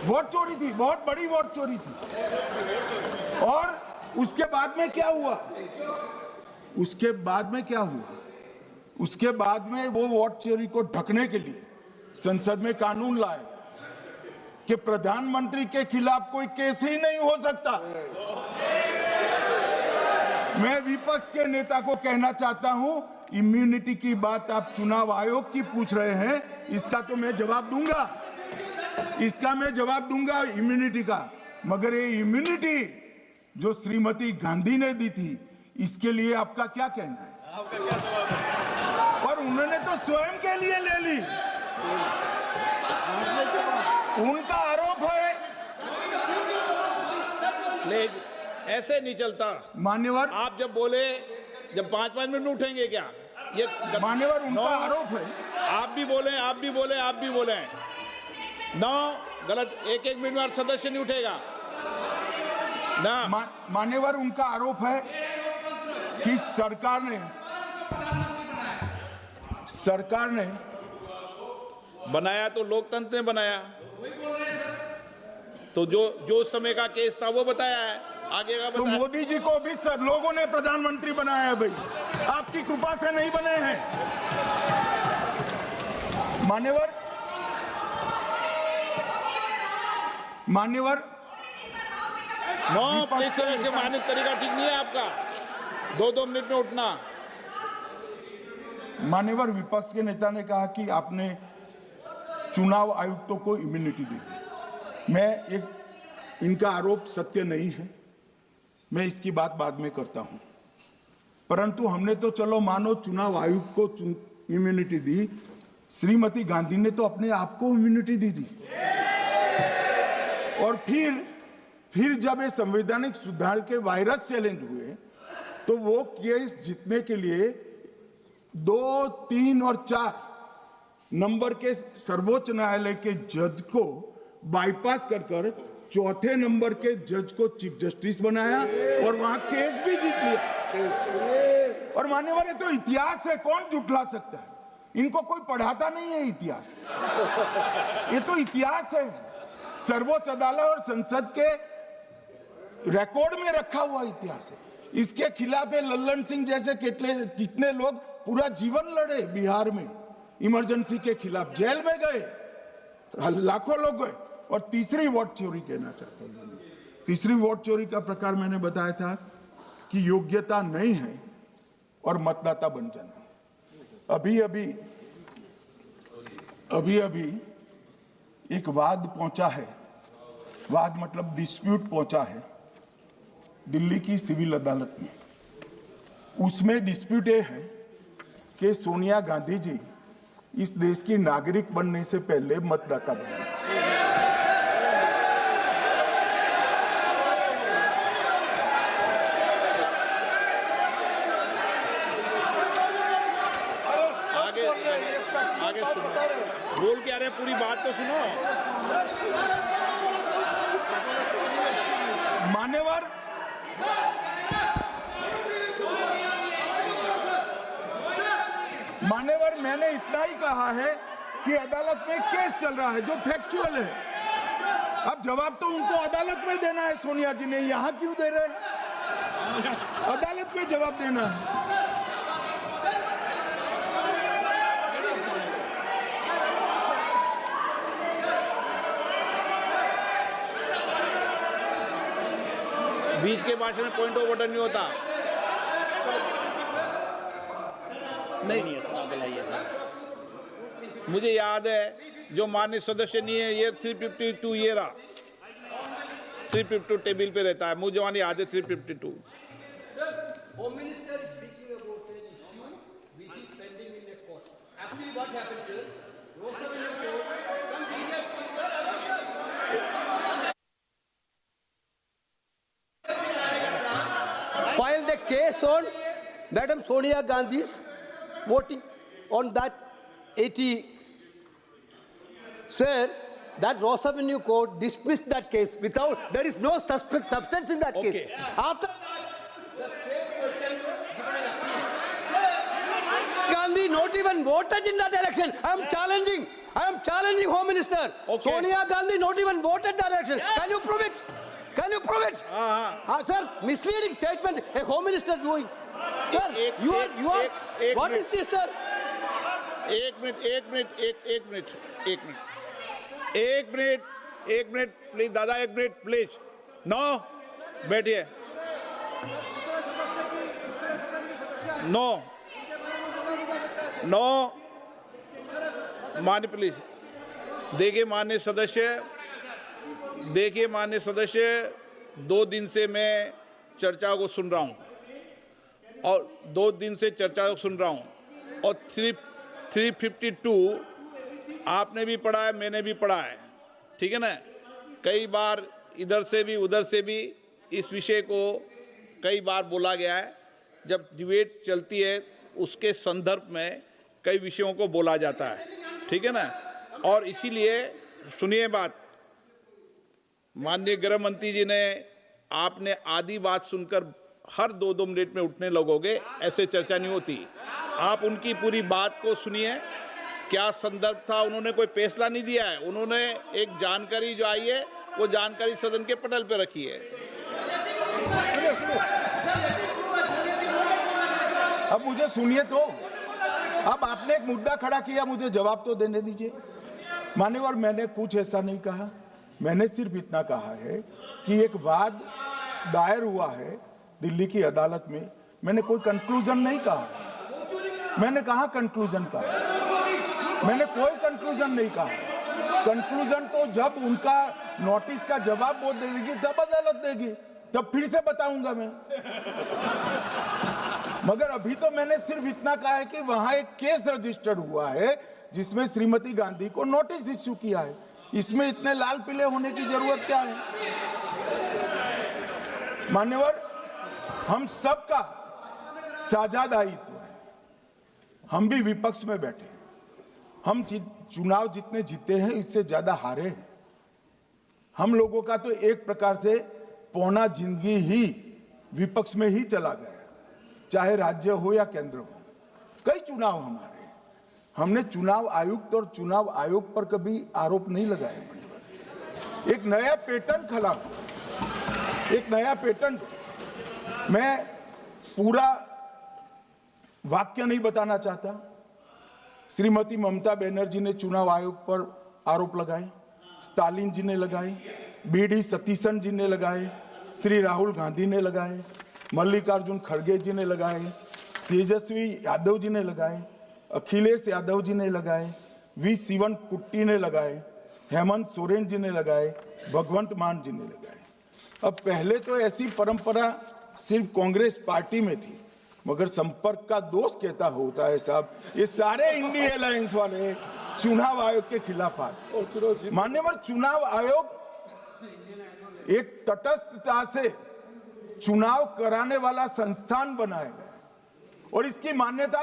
वोट चोरी थी, बहुत बड़ी वोट चोरी थी। और उसके बाद में क्या हुआ? उसके बाद में वो वोट चोरी को ढकने के लिए संसद में कानून लाया। कि प्रधानमंत्री के खिलाफ कोई केस ही नहीं हो सकता। मैं विपक्ष के नेता को कहना चाहता हूं, इम्यूनिटी की बात आप चुनाव आयोग की पूछ रहे हैं, इसका तो मैं जवाब दूंगा, इसका मैं जवाब दूंगा इम्यूनिटी का, मगर ये इम्यूनिटी जो श्रीमती गांधी ने दी थी, इसके लिए आपका क्या कहना है? आपका क्या जवाब है? और उन्होंने तो स्वयं के लिए ले ली, उनका आरोप है। ले, ऐसे नहीं चलता मान्यवर, आप जब बोले, जब 5-5 मिनट में उठेंगे क्या? ये मान्यवर, उनका आरोप है। आप भी बोले, आप भी बोले, आप भी बोले, 9 गलत, 1-1 मिनट में सदस्य नहीं उठेगा ना। मान्यवर, उनका आरोप है कि सरकार ने बनाया तो लोकतंत्र ने बनाया, तो जो समय का केस था वो बताया है, आगे का तो बताया। मोदी जी को भी सब लोगों ने प्रधानमंत्री बनाया है भाई, आपकी कृपा से नहीं बने हैं। मान्यवर, नो प्लीज, से मानक तरीका ठीक नहीं है आपका, 2-2 मिनट में उठना। मान्यवर, विपक्ष के नेता ने कहा कि आपने चुनाव आयुक्तों को इम्यूनिटी दी। इनका आरोप सत्य नहीं है, मैं इसकी बात बाद में करता हूं, परंतु हमने तो चलो मानो चुनाव आयुक्त को इम्यूनिटी दी, श्रीमती गांधी ने तो अपने आप को इम्यूनिटी दी थी। और फिर जब ये संवैधानिक सुधार के वायरस चैलेंज हुए, तो वो केस जीतने के लिए 2, 3 और 4 नंबर के सर्वोच्च न्यायालय के जज को बाईपास कर चौथे नंबर के जज को चीफ जस्टिस बनाया और वहां केस भी जीत लिया। और मान्यवर, ये तो इतिहास है, कौन झुठला सकता है? इनको कोई पढ़ाता नहीं है इतिहास, ये तो इतिहास है, सर्वोच्च अदालत और संसद के रिकॉर्ड में रखा हुआ इतिहास है। इसके खिलाफ लल्लन सिंह जैसे कितने लोग पूरा जीवन लड़े बिहार में, इमरजेंसी के खिलाफ जेल में गए, लाखों लोग गए। और तीसरी वोट चोरी कहना चाहता हूं, तीसरी वोट चोरी का प्रकार मैंने बताया था कि योग्यता नहीं है और मतदाता बन जाना। अभी एक वाद पहुंचा है, वाद मतलब डिस्प्यूट पहुंचा है दिल्ली की सिविल अदालत में। उसमें डिस्प्यूट ये है कि सोनिया गांधी जी इस देश की नागरिक बनने से पहले मतदाता बने। आगे सुनो, बोल क्या रहे, पूरी बात तो सुनो। मान्यवर, मैंने इतना ही कहा है कि अदालत में केस चल रहा है जो फैक्चुअल है। अब जवाब तो उनको अदालत में देना है, सोनिया जी ने यहां क्यों दे रहे हैं? अदालत में जवाब देना है। बीच के भाषण में पॉइंट ऑफ ऑर्डर नहीं होता। नहीं है सर, मुझे याद है जो माननीय सदस्य नहीं है, ये 352 ये रहा, 352 टेबल पे रहता है, मुझे जवान याद है 352। Home Minister is speaking about an issue which is pending in a court. Actually, what happens is, Rosavalli Court, some senior filed a case on Madam Sonia Gandhi's voting on that 80. Sir, that Ross Avenue Court dismissed that case without, there is no substance in that case. After that, the same person given an appeal. Gandhi not even voted in that election. I am challenging Home Minister. Okay. Sonia Gandhi not even voted that election. Can you prove it? Can you prove it? Sir, misleading statement a Home Minister doing. Sir, you are. What is this, sir? एक minute एक minute please दादा, एक minute please. No, बैठिए। No no मान्य please. देखिए माननीय सदस्य, 2 दिन से मैं चर्चा को सुन रहा हूं और 2 दिन से चर्चा को सुन रहा हूं और 352 आपने भी पढ़ा है, मैंने भी पढ़ा है, ठीक है ना। कई बार इधर से भी उधर से भी इस विषय को कई बार बोला गया है। जब डिबेट चलती है उसके संदर्भ में कई विषयों को बोला जाता है, ठीक है ना। और इसीलिए सुनिए बात, माननीय गृह मंत्री जी ने, आपने आधी बात सुनकर हर 2-2 मिनट में उठने लगोगे, ऐसे चर्चा नहीं होती। आप उनकी पूरी बात को सुनिए, क्या संदर्भ था, उन्होंने कोई फैसला नहीं दिया है, उन्होंने एक जानकारी जो आई है वो जानकारी सदन के पटल पे रखी है। अब मुझे सुनिए तो, अब आपने एक मुद्दा खड़ा किया, मुझे जवाब तो देने दीजिए। मान्यवर, मैंने कुछ ऐसा नहीं कहा, मैंने सिर्फ इतना कहा है कि एक वाद दायर हुआ है दिल्ली की अदालत में, मैंने कोई कंक्लूजन नहीं कहा। मैंने कहा कंक्लूजन का, मैंने कोई कंक्लूजन नहीं कहा। कंक्लूजन तो जब उनका नोटिस का जवाब वो दे देगी तब अदालत देगी, तब फिर से बताऊंगा मैं। मगर अभी तो मैंने सिर्फ इतना कहा है कि वहां एक केस रजिस्टर्ड हुआ है जिसमें श्रीमती गांधी को नोटिस इश्यू किया है। इसमें इतने लाल पीले होने की जरूरत क्या है? मान्यवर, हम सबका साझा दायित्व है, हम भी विपक्ष में बैठे, हम चुनाव जितने जीते हैं इससे ज्यादा हारे हैं। हम लोगों का तो एक प्रकार से पौना जिंदगी ही विपक्ष में ही चला गया, चाहे राज्य हो या केंद्र हो। कई चुनाव हमारे, हमने चुनाव आयुक्त और चुनाव आयोग पर कभी आरोप नहीं लगाए। एक नया पैटर्न खड़ा हुआ, एक नया पैटर्न। मैं पूरा वाक्य नहीं बताना चाहता। श्रीमती ममता बनर्जी ने चुनाव आयोग पर आरोप लगाए, स्टालिन जी ने लगाए, बीडी सतीशन जी ने लगाए, श्री राहुल गांधी ने लगाए, मल्लिकार्जुन खड़गे जी ने लगाए, तेजस्वी यादव जी ने लगाए, अखिलेश यादव जी ने लगाए, वी शिवन कुट्टी ने लगाए, हेमंत सोरेन जी ने लगाए, भगवंत मान जी ने लगाए। अब पहले तो ऐसी परंपरा सिर्फ कांग्रेस पार्टी में थी, मगर संपर्क का दोष कहता होता है साहब, ये सारे इंडिया अलायंस वाले चुनाव आयोग के खिलाफ आए। मान्यवर, चुनाव आयोग एक तटस्थता से चुनाव कराने वाला संस्थान बनाया गया और इसकी मान्यता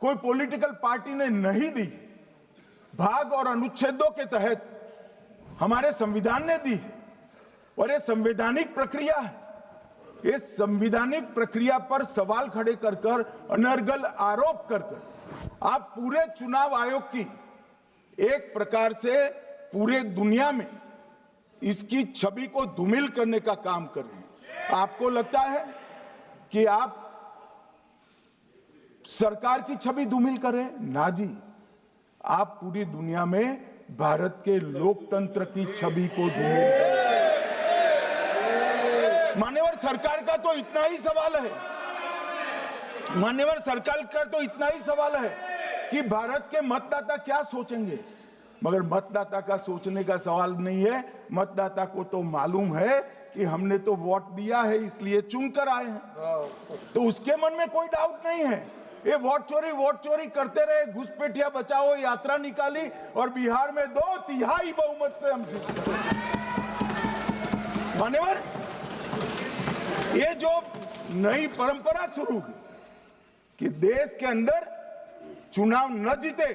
कोई पॉलिटिकल पार्टी ने नहीं दी, भाग और अनुच्छेदों के तहत हमारे संविधान ने दी है और ये संवैधानिक प्रक्रिया है। इस संवैधानिक प्रक्रिया पर सवाल खड़े कर कर, अनर्गल आरोप कर कर आप पूरे चुनाव आयोग की एक प्रकार से पूरे दुनिया में इसकी छवि को धूमिल करने का काम कर रहे हैं। आपको लगता है कि आप सरकार की छवि धूमिल करें? ना जी, आप पूरी दुनिया में भारत के लोकतंत्र की छवि को धूमिल करें। मान्यवर, सरकार का तो इतना ही सवाल है, मान्यवर सरकार का तो इतना ही सवाल है कि भारत के मतदाता क्या सोचेंगे, मगर मतदाता का सोचने का सवाल नहीं है। मतदाता को तो मालूम है कि हमने तो वोट दिया है इसलिए चुनकर आए हैं, तो उसके मन में कोई डाउट नहीं है। ये वोट चोरी करते रहे, घुसपैठिया बचाओ यात्रा निकाली और बिहार में 2/3 बहुमत से हम जीत गए। मान्यवर, ये जो नई परंपरा शुरू हुई कि देश के अंदर चुनाव न जीते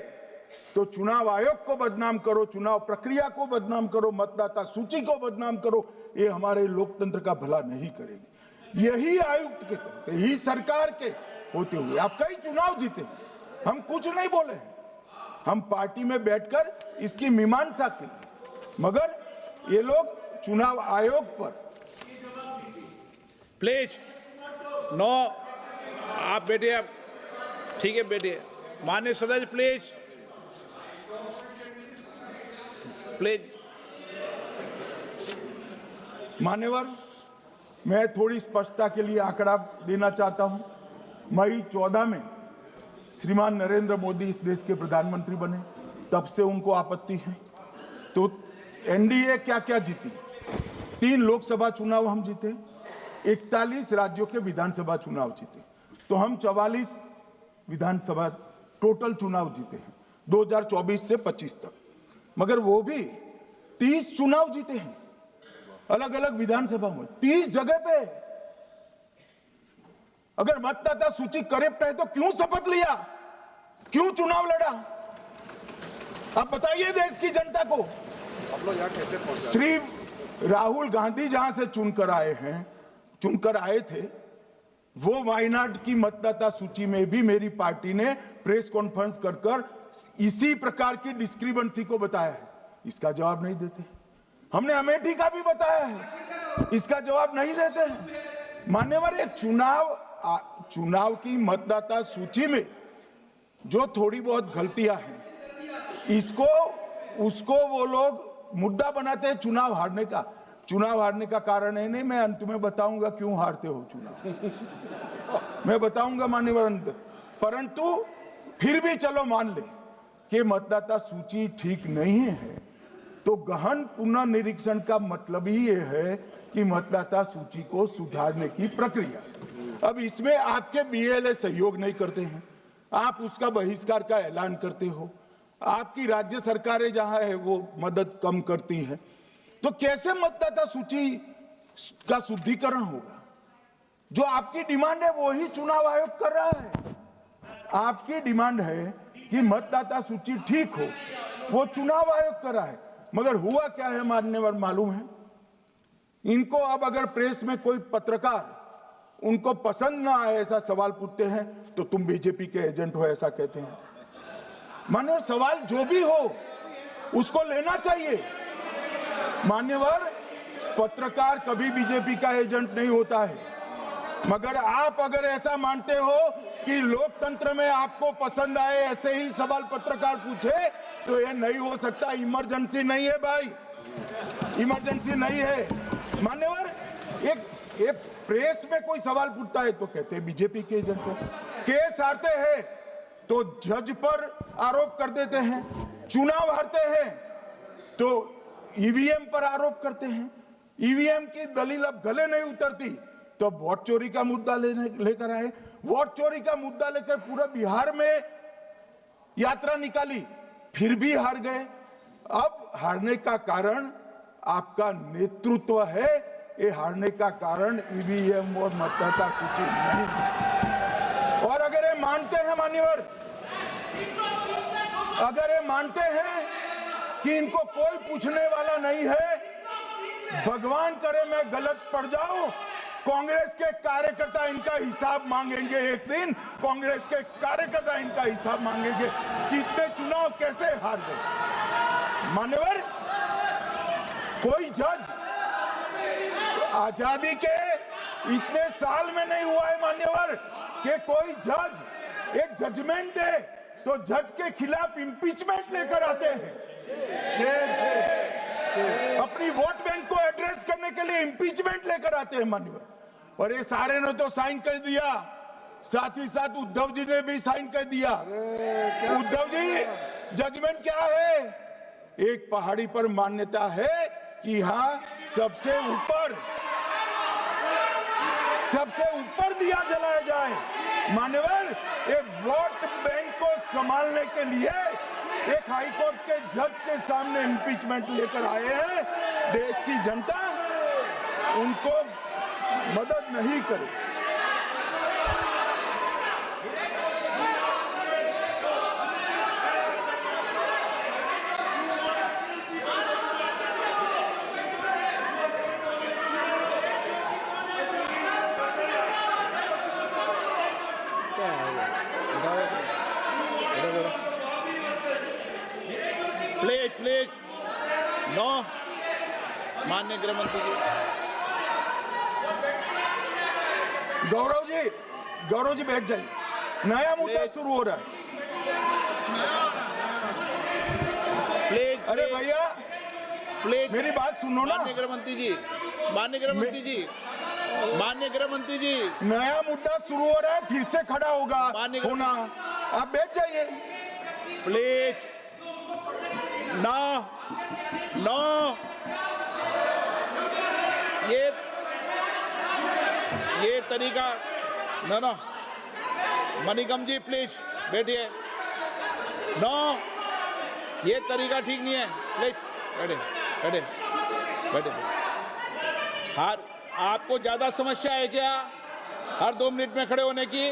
तो चुनाव आयोग को बदनाम करो, चुनाव प्रक्रिया को बदनाम करो, मतदाता सूची को बदनाम करो, ये हमारे लोकतंत्र का भला नहीं करेगी। यही आयुक्त के कहते, यही सरकार के होते हुए आप कई चुनाव जीते, हम कुछ नहीं बोले, हम पार्टी में बैठकर इसकी मीमांसा की, मगर ये लोग चुनाव आयोग पर। प्लीज नो, आप बैठिए, आप ठीक है बैठिए। माननीय सदस्य प्लीज, प्लीज मान्यवर, मैं थोड़ी स्पष्टता के लिए आंकड़ा देना चाहता हूं। मई 14 में श्रीमान नरेंद्र मोदी इस देश के प्रधानमंत्री बने, तब से उनको आपत्ति है। तो एनडीए क्या क्या जीती? 3 लोकसभा चुनाव हम जीते, 41 राज्यों के विधानसभा चुनाव जीते, तो हम 44 विधानसभा टोटल चुनाव जीते हैं 2024 से 25 तक। मगर वो भी 30 चुनाव जीते हैं अलग अलग विधानसभा में, 30 जगह पे। अगर मतदाता सूची करेक्ट है तो क्यों शपथ लिया, क्यों चुनाव लड़ा? आप बताइए देश की जनता को। आप लोग यहां कैसे पहुंचे? श्री राहुल गांधी जहां से चुनकर आए थे, वो वायनाड की मतदाता सूची में भी मेरी पार्टी ने प्रेस कॉन्फ्रेंस कर इसी प्रकार की डिस्क्रिपेंसी को बताया है। इसका जवाब नहीं देते। हमने अमेठी का भी बताया है, इसका जवाब नहीं देते हैं। मान्यवर, एक चुनाव की मतदाता सूची में जो थोड़ी बहुत गलतियां हैं, उसको वो लोग मुद्दा बनाते हैं चुनाव हारने का। चुनाव हारने का कारण है नहीं, मैं अंत में बताऊंगा क्यों हारते हो चुनाव, मैं बताऊंगा मान्यवर अंत। परंतु फिर भी चलो मान ले कि मतदाता सूची ठीक नहीं है, तो गहन पुनर्निरीक्षण का मतलब ही ये है कि मतदाता सूची को सुधारने की प्रक्रिया। अब इसमें आपके बीएलए सहयोग नहीं करते हैं, आप उसका बहिष्कार का ऐलान करते हो, आपकी राज्य सरकारें जहां है वो मदद कम करती है, तो कैसे मतदाता सूची का शुद्धिकरण होगा? जो आपकी डिमांड है वो ही चुनाव आयोग कर रहा है। आपकी डिमांड है कि मतदाता सूची ठीक हो, वो चुनाव आयोग कर रहा है। मगर हुआ क्या है मान्यवर मालूम है? इनको अब अगर प्रेस में कोई पत्रकार उनको पसंद ना आए ऐसा सवाल पूछते हैं तो तुम बीजेपी के एजेंट हो ऐसा कहते हैं। मान्यवर, सवाल जो भी हो उसको लेना चाहिए। मान्यवर, पत्रकार कभी बीजेपी का एजेंट नहीं होता है। मगर आप अगर ऐसा मानते हो कि लोकतंत्र में आपको पसंद आए ऐसे ही सवाल पत्रकार पूछे, तो ये नहीं हो सकता। इमरजेंसी नहीं है भाई, इमरजेंसी नहीं है। मान्यवर, एक प्रेस में कोई सवाल पूछता है तो कहते हैं बीजेपी के एजेंट हो। केस हारते हैं तो जज पर आरोप कर देते हैं, चुनाव हारते हैं तो ईवीएम पर आरोप करते हैं। ईवीएम की दलील अब गले नहीं उतरती तो वोट चोरी का मुद्दा लेकर आए। वोट चोरी का मुद्दा लेकर पूरा बिहार में यात्रा निकाली, फिर भी हार गए। अब हारने का कारण आपका नेतृत्व है, ये हारने का कारण ईवीएम और मतदाता सूची नहीं। और अगर ये मानते हैं मान्यवर, अगर ये मानते हैं कि इनको कोई पूछने वाला नहीं है, भगवान करे मैं गलत पड़ जाऊं, कांग्रेस के कार्यकर्ता इनका हिसाब मांगेंगे। एक दिन कांग्रेस के कार्यकर्ता इनका हिसाब मांगेंगे कि इतने चुनाव कैसे हार गए। मान्यवर, कोई जज आजादी के इतने साल में नहीं हुआ है मान्यवर कि कोई जज एक जजमेंट दे तो जज के खिलाफ इंपीचमेंट लेकर आते हैं। अपनी वोट बैंक को एड्रेस करने के लिए इंपीचमेंट लेकर आते हैं मान्यवर। और ये सारे ने तो साइन कर दिया, साथ ही साथ उद्धव जी ने भी साइन कर दिया। उद्धव जी, जजमेंट क्या है? एक पहाड़ी पर मान्यता है कि हाँ सबसे ऊपर दिया जलाया जाए। मान्यवर, ये वोट बैंक को संभालने के लिए एक हाईकोर्ट के जज के सामने इंपीचमेंट लेकर आए हैं। देश की जनता उनको मदद नहीं करे। प्लीज नो, माननीय गृह मंत्री जी। गौरव जी बैठ जाइए, नया मुद्दा शुरू हो रहा है। प्लीज, अरे भैया प्लीज मेरी बात सुनो ना। माननीय गृह मंत्री जी, माननीय गृहमंत्री जी, माननीय गृहमंत्री जी, नया मुद्दा शुरू हो रहा है, फिर से खड़ा होगा होना। आप बैठ जाइए प्लीज। नो नो, ये तरीका no no. Manickam ji please बैठिए। नो, ये तरीका ठीक नहीं है। प्लीज बैठे बैठे बैठे। हर आपको ज्यादा समस्या है क्या हर 2 मिनट में खड़े होने की?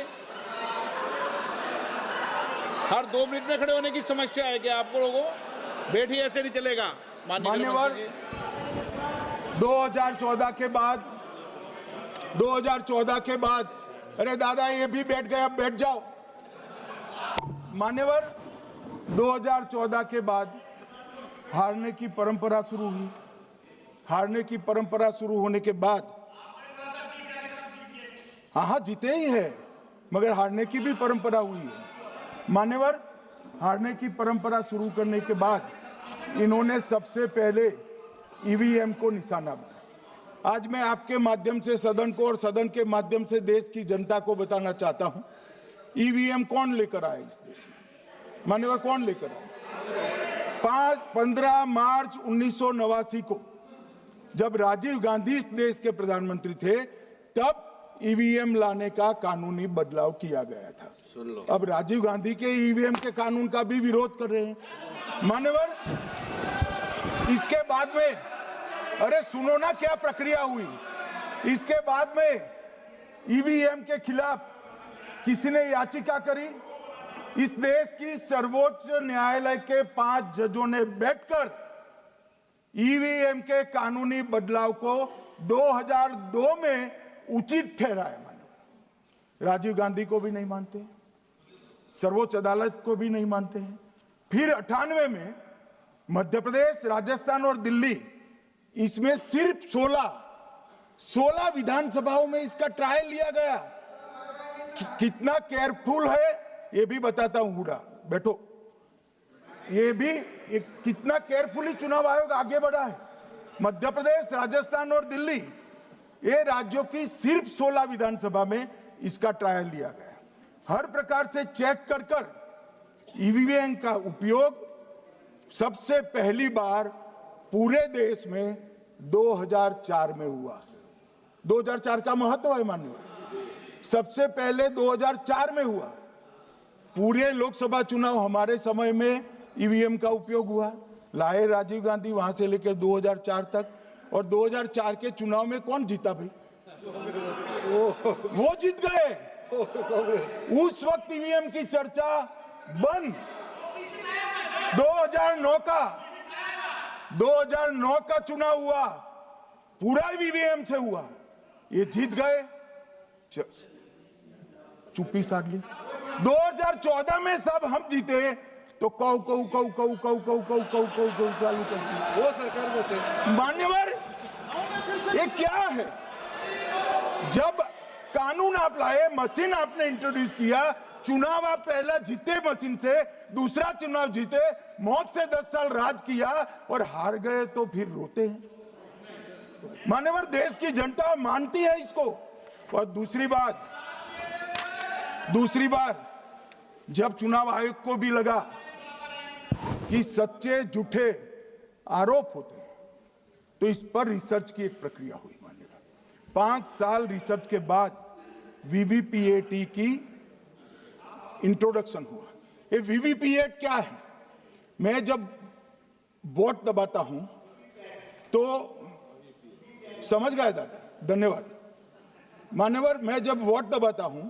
हर 2 मिनट में खड़े होने की समस्या है क्या आपको लोगों? बैठिए, ऐसे नहीं चलेगा। मान्यवर, 2014 के बाद अरे दादा ये भी बैठ गए, अब बैठ जाओ। मान्यवर, 2014 के बाद हारने की परंपरा शुरू हुई। हारने की परंपरा शुरू होने के बाद हाँ जीते ही है, मगर हारने की भी परंपरा हुई है। मान्यवर, हारने की परंपरा शुरू करने के बाद इन्होंने सबसे पहले ईवीएम को निशाना बनाया। आज मैं आपके माध्यम से सदन को और सदन के माध्यम से देश की जनता को बताना चाहता हूं, ईवीएम कौन लेकर आया इस देश में? मान्यवर, कौन लेकर आया? 15 मार्च 1989 को जब राजीव गांधी इस देश के प्रधानमंत्री थे, तब ईवीएम लाने का कानूनी बदलाव किया गया था। अब राजीव गांधी के ईवीएम के कानून का भी विरोध कर रहे हैं। मान्यवर, इसके बाद में अरे सुनो ना क्या प्रक्रिया हुई। इसके बाद में ईवीएम के खिलाफ किसी ने याचिका करी। इस देश की सर्वोच्च न्यायालय के 5 जजों ने बैठकर ईवीएम के कानूनी बदलाव को 2002 में उचित ठहराया। मानो राजीव गांधी को भी नहीं मानते, सर्वोच्च अदालत को भी नहीं मानते हैं। फिर 98 में मध्य प्रदेश, राजस्थान और दिल्ली, इसमें सिर्फ 16 विधानसभाओं में इसका ट्रायल लिया गया। कितना केयरफुल है ये भी बताता हूं। हुडा बैठो, ये भी कितना केयरफुली चुनाव आयोग आगे बढ़ा है। मध्य प्रदेश, राजस्थान और दिल्ली, ये राज्यों की सिर्फ 16 विधानसभा में इसका ट्रायल लिया गया। हर प्रकार से चेक कर ईवीएम का उपयोग सबसे पहली बार पूरे देश में 2004 में हुआ। 2004 का महत्व है माननीय, सबसे पहले 2004 में हुआ। पूरे लोकसभा चुनाव हमारे समय में ईवीएम का उपयोग हुआ। लाए राजीव गांधी, वहां से लेकर 2004 तक। और 2004 के चुनाव में कौन जीता भाई? वो जीत गए। उस वक्त ईवीएम की चर्चा बंद। 2009 का चुनाव हुआ, पूरा ईवीएम से हुआ, ये जीत गए। चुप्पी साध ली। 2014 में सब हम जीते तो कौ चालू कर दी। वो सरकार में थे। मान्यवर, ये क्या है? जब कानून आप लाए, मशीन आपने इंट्रोड्यूस किया, चुनाव आप पहला जीते मशीन से, दूसरा चुनाव जीते, मौत से 10 साल राज किया और हार गए तो फिर रोते हैं। मान्यवर, देश की जनता मानती है इसको। और दूसरी बात, जब चुनाव आयोग को भी लगा कि सच्चे झूठे आरोप होते हैं, तो इस पर रिसर्च की एक प्रक्रिया हुई। मानिएगा 5 साल रिसर्च के बाद वीवीपीएटी की इंट्रोडक्शन हुआ। ये वीवीपीएटी क्या है? मैं जब वोट दबाता हूं तो समझ गए दादा, धन्यवाद। मान्यवर, मैं जब वोट दबाता हूं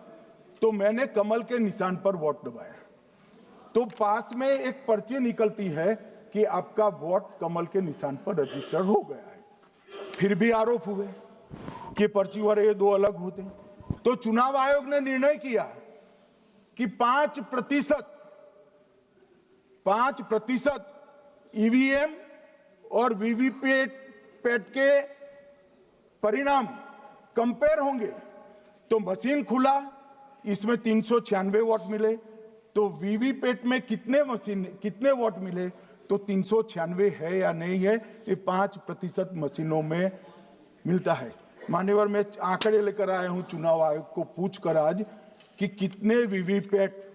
तो मैंने कमल के निशान पर वोट दबाया, तो पास में एक पर्ची निकलती है कि आपका वोट कमल के निशान पर रजिस्टर हो गया है। फिर भी आरोप हुए कि पर्ची वाले ये 2 अलग होते। तो चुनाव आयोग ने निर्णय किया कि 5% ईवीएम और वीवीपैट के परिणाम कंपेयर होंगे। तो मशीन खुला, इसमें 396 वोट मिले। तो वीवीपैट में कितने वोट मिले, तो 396 है या नहीं है, ये 5% मशीनों में मिलता है। मान्यवर, मैं आंकड़े लेकर आया हूं चुनाव आयोग को पूछकर आज कि कितने वीवीपैट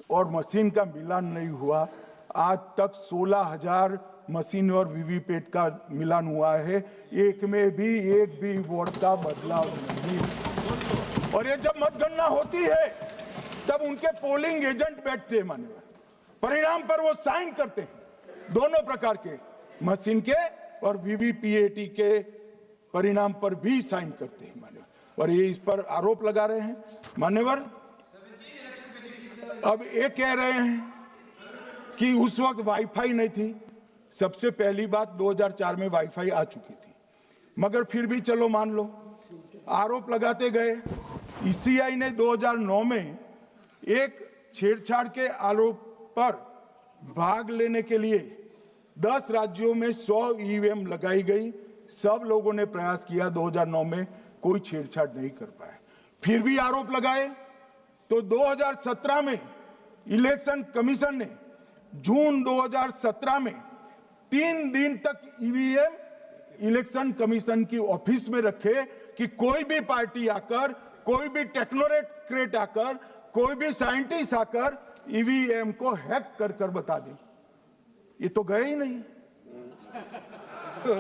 और मशीन का मिलान नहीं हुआ। आज तक 16,000 मशीन और वीवीपैट का मिलान हुआ है, एक भी वोट का बदलाव नहीं। और ये जब मतगणना होती है तब उनके पोलिंग एजेंट बैठते हैं मान्यवर, परिणाम पर वो साइन करते हैं, दोनों प्रकार के मशीन के और वीवीपैट के परिणाम पर भी साइन करते हैं मान्यवर। और ये इस पर आरोप लगा रहे हैं मान्यवर। अब ये कह रहे हैं कि उस वक्त वाईफाई नहीं थी। सबसे पहली बात, 2004 में वाईफाई आ चुकी थी, मगर फिर भी चलो मान लो, आरोप लगाते गए। ईसीआई ने 2009 में एक छेड़छाड़ के आरोप पर भाग लेने के लिए 10 राज्यों में 100 ईवीएम लगाई गई। सब लोगों ने प्रयास किया, 2009 में कोई छेड़छाड़ नहीं कर पाए, फिर भी आरोप लगाए। तो 2017 में इलेक्शन कमीशन ने जून 2017 में 3 दिन तक ईवीएम इलेक्शन कमीशन की ऑफिस में रखे कि कोई भी पार्टी आकर, कोई भी टेक्नोक्रेट आकर, कोई भी साइंटिस्ट आकर ईवीएम को हैक कर बता दे। ये तो गए ही नहीं,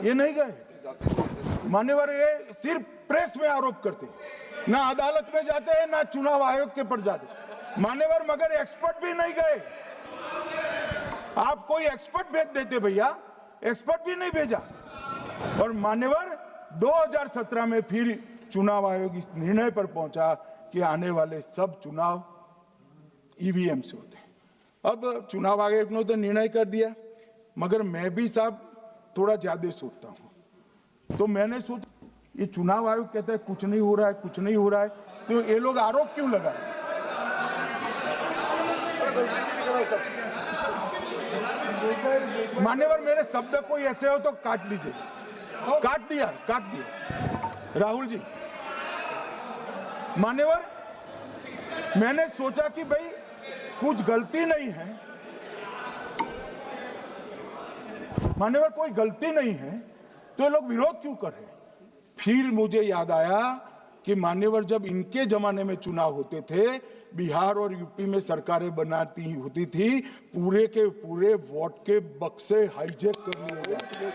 ये नहीं गए मान्यवर। ये सिर्फ प्रेस में आरोप करते, ना अदालत में जाते हैं, ना चुनाव आयोग के पर जाते मान्यवर, मगर एक्सपर्ट भी नहीं गए। आप कोई एक्सपर्ट भेज देते भैया, एक्सपर्ट भी नहीं भेजा। और मान्यवर 2017 में फिर चुनाव आयोग इस निर्णय पर पहुंचा कि आने वाले सब चुनाव ईवीएम से होते हैं। अब चुनाव आयोग ने तो निर्णय कर दिया, मगर मैं भी साहब थोड़ा ज्यादा सोचता हूं। तो मैंने सोचा ये चुनाव आयोग कहता है कुछ नहीं हो रहा है, कुछ नहीं हो रहा है, तो ये लोग आरोप क्यों लगा रहे हैं? मान्यवर, मेरे शब्द कोई ऐसे हो तो काट दीजिए। काट दिया राहुल जी। मान्यवर, मैंने सोचा कि भाई कुछ गलती नहीं है, मान्यवर कोई गलती नहीं है, तो ये लोग विरोध क्यों कर रहे हैं? फिर मुझे याद आया कि मान्यवर जब इनके जमाने में चुनाव होते थे, बिहार और यूपी में सरकारें बनाती होती थी, पूरे के पूरे वोट के बक्से हाईजैक कर लिए जाते।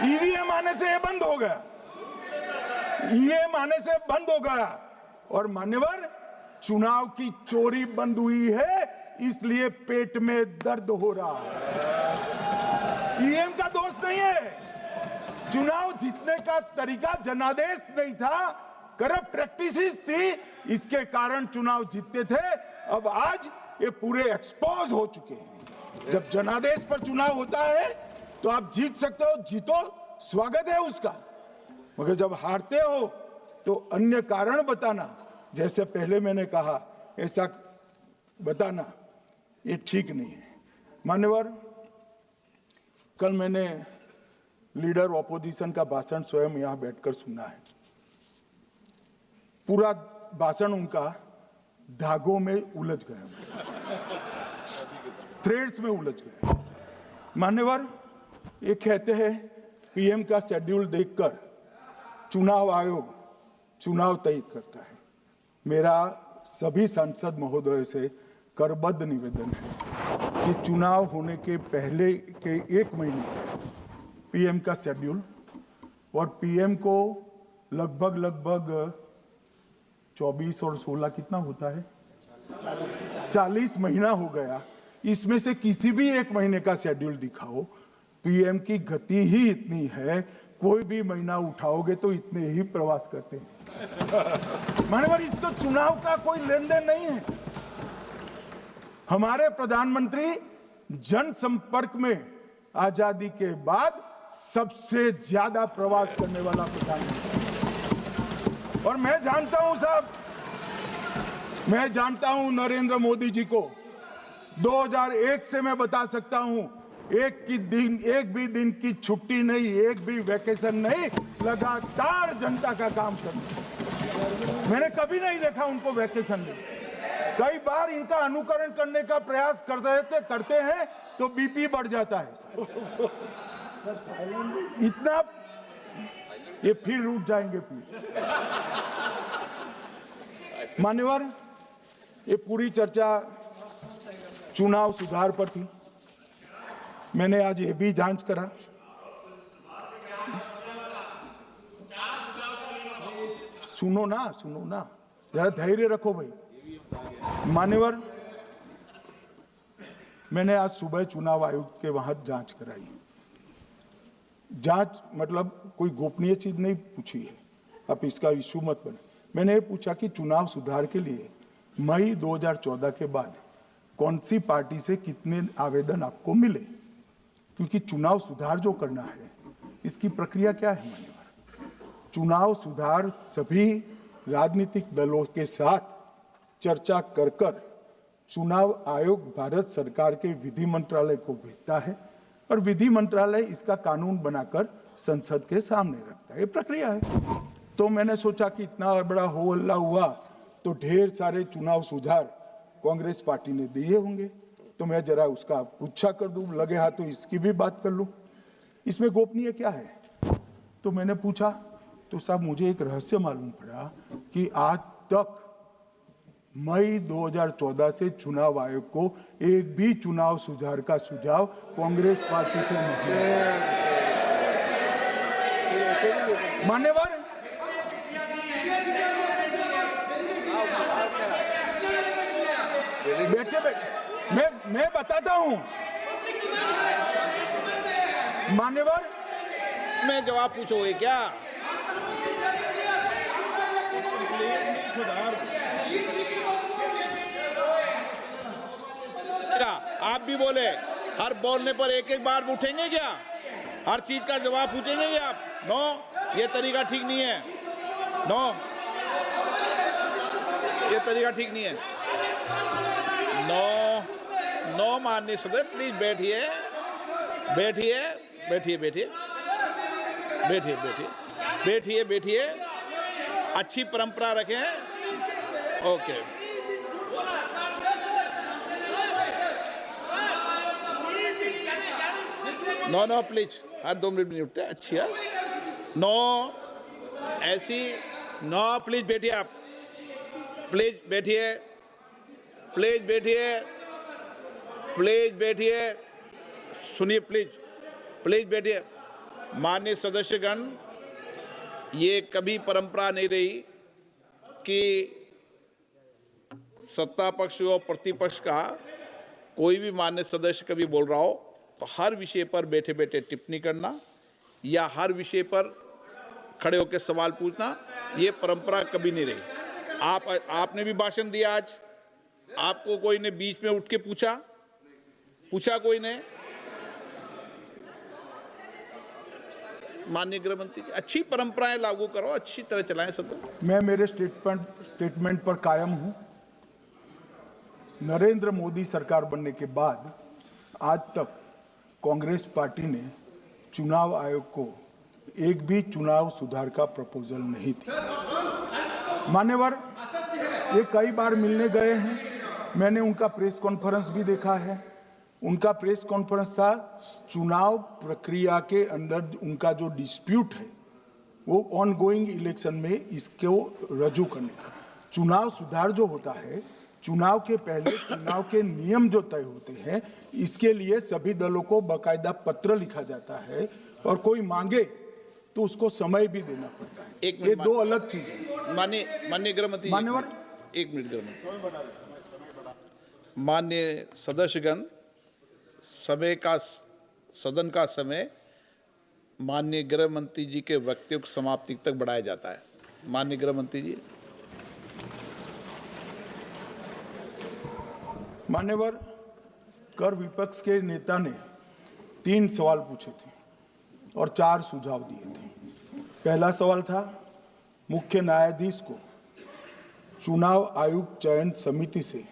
ईवीएम आने से ये बंद हो गया, ईवीएम आने से बंद हो गया। और मान्यवर चुनाव की चोरी बंद हुई है, इसलिए पेट में दर्द हो रहा है। ईवीएम का दोष नहीं है, चुनाव जीतने का तरीका जनादेश नहीं था, करप्ट प्रैक्टिसेस थी, इसके कारण चुनाव जीतते थे। अब आज ये पूरे एक्सपोज हो चुके हैं। जब जनादेश पर चुनाव होता है तो आप जीत सकते हो, जीतो, स्वागत है उसका, मगर जब हारते हो तो अन्य कारण बताना, जैसे पहले मैंने कहा, ऐसा बताना ये ठीक नहीं है। मान्यवर, कल मैंने लीडर ऑपोजिशन का भाषण स्वयं यहां बैठकर सुना है। पूरा भाषण उनका धागों में उलझ गया, थ्रेड्स में उलझ गया। मान्यवर, ये कहते हैं पीएम का शेड्यूल देखकर चुनाव आयोग चुनाव तय करता है। मेरा सभी सांसद महोदय से करबद्ध निवेदन है कि चुनाव होने के पहले के 1 महीने पीएम का शेड्यूल, और पीएम को लगभग 24 और 16 कितना होता है, 40 महीना हो गया। इसमें से किसी भी 1 महीने का शेड्यूल दिखाओ। पीएम की गति ही इतनी है, कोई भी महीना उठाओगे तो इतने ही प्रवास करते हैं। मानवर, इसको चुनाव का कोई लेन देन नहीं है। हमारे प्रधानमंत्री जनसंपर्क में आजादी के बाद सबसे ज्यादा प्रवास करने वाला प्रधानमंत्री, और मैं जानता हूं साहब, मैं जानता हूं नरेंद्र मोदी जी को 2001 से मैं बता सकता हूं, एक भी दिन की छुट्टी नहीं, एक भी वैकेशन नहीं, लगातार जनता का काम करना। मैंने कभी नहीं देखा उनको वैकेशन में। कई बार इनका अनुकरण करने का प्रयास करते हैं तो बीपी बढ़ जाता है। ये फिर रूठ जाएंगे फिर। मान्यवर, ये पूरी चर्चा चुनाव सुधार पर थी। मैंने आज ये भी जांच करा, सुनो ना, जरा धैर्य रखो भाई। मान्यवर, मैंने आज सुबह चुनाव आयोग के वहां जांच कराई। जांच मतलब कोई गोपनीय चीज नहीं पूछी है, आप इसका इशू मत बने। मैंने ये पूछा कि चुनाव सुधार के लिए मई 2014 के बाद कौन सी पार्टी से कितने आवेदन आपको मिले, क्योंकि चुनाव सुधार जो करना है इसकी प्रक्रिया क्या है। मान्यवर, चुनाव सुधार सभी राजनीतिक दलों के साथ चर्चा कर चुनाव आयोग भारत सरकार के विधि मंत्रालय को भेजता है और विधि मंत्रालय इसका कानून बनाकर संसद के सामने रखता है। ये प्रक्रिया है। तो मैंने सोचा कि इतना बड़ा हो हल्ला हुआ तो ढेर सारे चुनाव सुधार कांग्रेस पार्टी ने दिए होंगे, तो मैं जरा उसका पूछा कर दूं, लगे हाथ तो इसकी भी बात कर लूं। इसमें गोपनीय क्या है? तो मैंने पूछा तो साहब मुझे एक रहस्य मालूम पड़ा कि आज तक मई 2014 से चुनाव आयोग को एक भी चुनाव सुधार का सुझाव कांग्रेस पार्टी से नहीं मिला। मान्यवर, बैठे मैं बताता हूं। मान्यवर, मैं जवाब पूछोगे क्या? आप भी बोले, हर बोलने पर एक एक बार उठेंगे क्या? हर चीज का जवाब पूछेंगे क्या आप? नो, ये तरीका ठीक नहीं है। नो, ये तरीका ठीक नहीं है। नो माननीय सदस्य, प्लीज बैठिए बैठिए बैठिए बैठिए बैठिए बैठिए बैठिए अच्छी परंपरा रखें। ओके, नो प्लीज, हर 2 मिनट नहीं उठते। अच्छी है। नो, ऐसी नो, प्लीज बैठिए आप, प्लीज बैठिए, प्लीज बैठिए, प्लीज बैठिए, सुनिए, प्लीज बैठिए। माननीय सदस्यगण, ये कभी परंपरा नहीं रही कि सत्ता पक्ष और प्रतिपक्ष का कोई भी माननीय सदस्य कभी बोल रहा हो तो हर विषय पर बैठे बैठे टिप्पणी करना या हर विषय पर खड़े होकर सवाल पूछना, ये परंपरा कभी नहीं रही। आपने भी भाषण दिया आज, आपको कोई ने बीच में उठ के पूछा कोई ने? माननीय गृह मंत्री जी, अच्छी परंपराएं लागू करो, अच्छी तरह चलाएं सदन। मैं मेरे स्टेटमेंट पर कायम हूं। नरेंद्र मोदी सरकार बनने के बाद आज तक कांग्रेस पार्टी ने चुनाव आयोग को एक भी चुनाव सुधार का प्रपोजल नहीं दिया। मान्यवर, ये कई बार मिलने गए हैं, मैंने उनका प्रेस कॉन्फ्रेंस भी देखा है। उनका प्रेस कॉन्फ्रेंस था चुनाव प्रक्रिया के अंदर उनका जो डिस्प्यूट है वो ऑन गोइंग इलेक्शन में इसको रजू करने का। चुनाव सुधार जो होता है, चुनाव के पहले चुनाव के नियम जो तय होते हैं, इसके लिए सभी दलों को बाकायदा पत्र लिखा जाता है और कोई मांगे तो उसको समय भी देना पड़ता है। ये दो अलग चीजें। माननीय गृह मंत्री, मान्यवर, 1 मिनट गृह मंत्री। माननीय सदस्यगण, सदन का समय माननीय गृह मंत्री जी के वक्तव्य की समाप्ति तक बढ़ाया जाता है। माननीय गृह मंत्री जी। मान्यवर, कर विपक्ष के नेता ने 3 सवाल पूछे थे और 4 सुझाव दिए थे। पहला सवाल था मुख्य न्यायाधीश को चुनाव आयोग चयन समिति से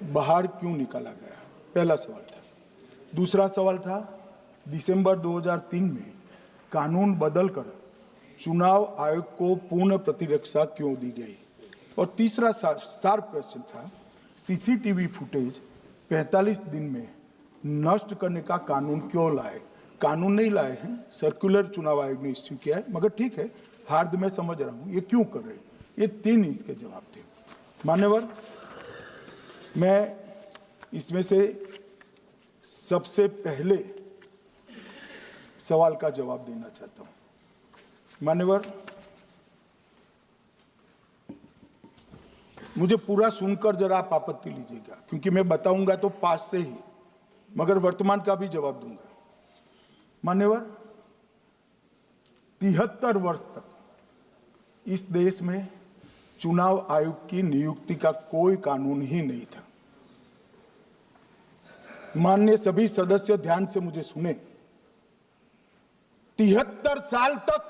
बाहर क्यों निकाला गया, पहला सवाल था। दूसरा सवाल था दिसंबर 2003 में कानून बदलकर चुनाव आयोग को पूर्ण प्रतिरक्षा क्यों दी गई, और तीसरा शार्प क्वेश्चन था सीसीटीवी फुटेज 45 दिन में नष्ट करने का कानून क्यों लाए। कानून नहीं लाए हैं, सर्कुलर चुनाव आयोग ने इश्यू किया है, मगर ठीक है, हार्द मैं समझ रहा हूं ये क्यों कर रहे हैं। ये 3 इसके जवाब थे। मान्यवर, मैं इसमें से सबसे पहले सवाल का जवाब देना चाहता हूं। मान्यवर, मुझे पूरा सुनकर जरा आप आपत्ति लीजिएगा, क्योंकि मैं बताऊंगा तो पास से ही, मगर वर्तमान का भी जवाब दूंगा। मान्यवर, 73 वर्ष तक इस देश में चुनाव आयोग की नियुक्ति का कोई कानून ही नहीं था। माननीय सभी सदस्य ध्यान से मुझे सुने, 73 साल तक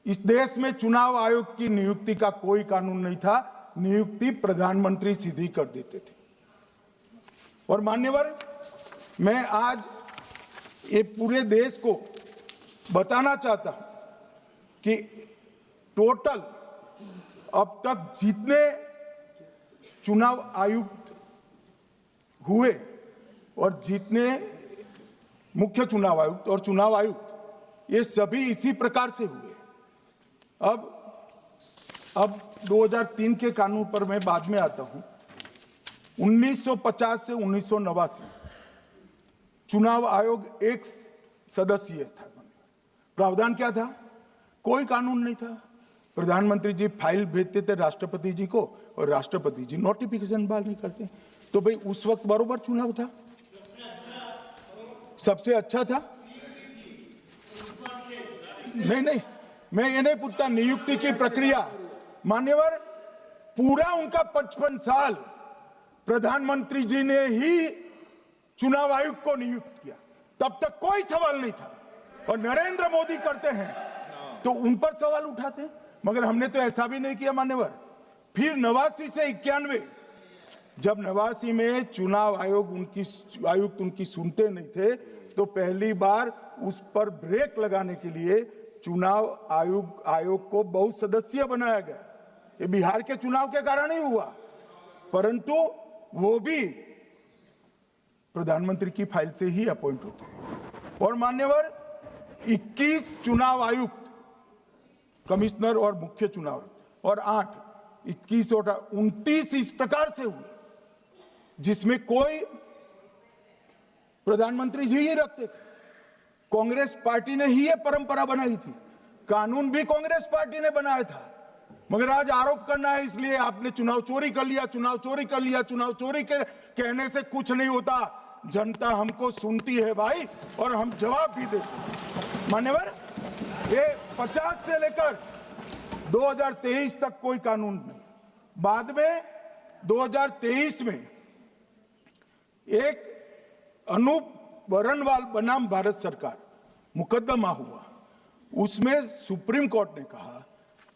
इस देश में चुनाव आयोग की नियुक्ति का कोई कानून नहीं था। नियुक्ति प्रधानमंत्री सीधी कर देते थे। और मान्यवर, मैं आज ये पूरे देश को बताना चाहता हूं कि टोटल अब तक जितने चुनाव आयुक्त हुए और जितने मुख्य चुनाव आयुक्त और चुनाव आयुक्त, ये सभी इसी प्रकार से हुए। अब 2003 के कानून पर मैं बाद में आता हूं। 1950 से 1989 चुनाव आयोग एक सदस्यीय था। प्रावधान क्या था? कोई कानून नहीं था। प्रधानमंत्री जी फाइल भेजते थे राष्ट्रपति जी को और राष्ट्रपति जी नोटिफिकेशन बहाल नहीं करते। तो भाई उस वक्त बरोबर चुनाव था, सबसे अच्छा था। नहीं, मैं ये नहीं पूछता नियुक्ति की प्रक्रिया। मान्यवर, पूरा उनका 55 साल प्रधानमंत्री जी ने ही चुनाव आयुक्त को नियुक्त किया, तब तक कोई सवाल नहीं था। और नरेंद्र मोदी करते हैं तो उन पर सवाल उठाते हैं, मगर हमने तो ऐसा भी नहीं किया। मान्यवर, फिर 89 से 91, जब 89 में चुनाव आयुक्त उनकी सुनते नहीं थे, तो पहली बार उस पर ब्रेक लगाने के लिए चुनाव आयोग को बहुत सदस्यीय बनाया गया। ये बिहार के चुनाव के कारण ही हुआ, परंतु वो भी प्रधानमंत्री की फाइल से ही अपॉइंट होते हैं। और मान्यवर, 21 चुनाव आयुक्त, कमिश्नर और मुख्य चुनाव, और 21 और 29 इस प्रकार से हुए जिसमें कोई प्रधानमंत्री जी ही रखते थे। कांग्रेस पार्टी ने ही ये परंपरा बनाई थी, कानून भी कांग्रेस पार्टी ने बनाया था। मगर आज आरोप करना है इसलिए आपने चुनाव चोरी कर लिया, चुनाव चोरी कर लिया, चुनाव चोरी के कहने से कुछ नहीं होता। जनता हमको सुनती है भाई, और हम जवाब भी देते हैं। मान्यवर, ये 50 से लेकर 2023 तक कोई कानून नहीं। बाद में 2023 में एक अनूप वरणवाल बनाम भारत सरकार मुकदमा हुआ। उसमें सुप्रीम कोर्ट ने कहा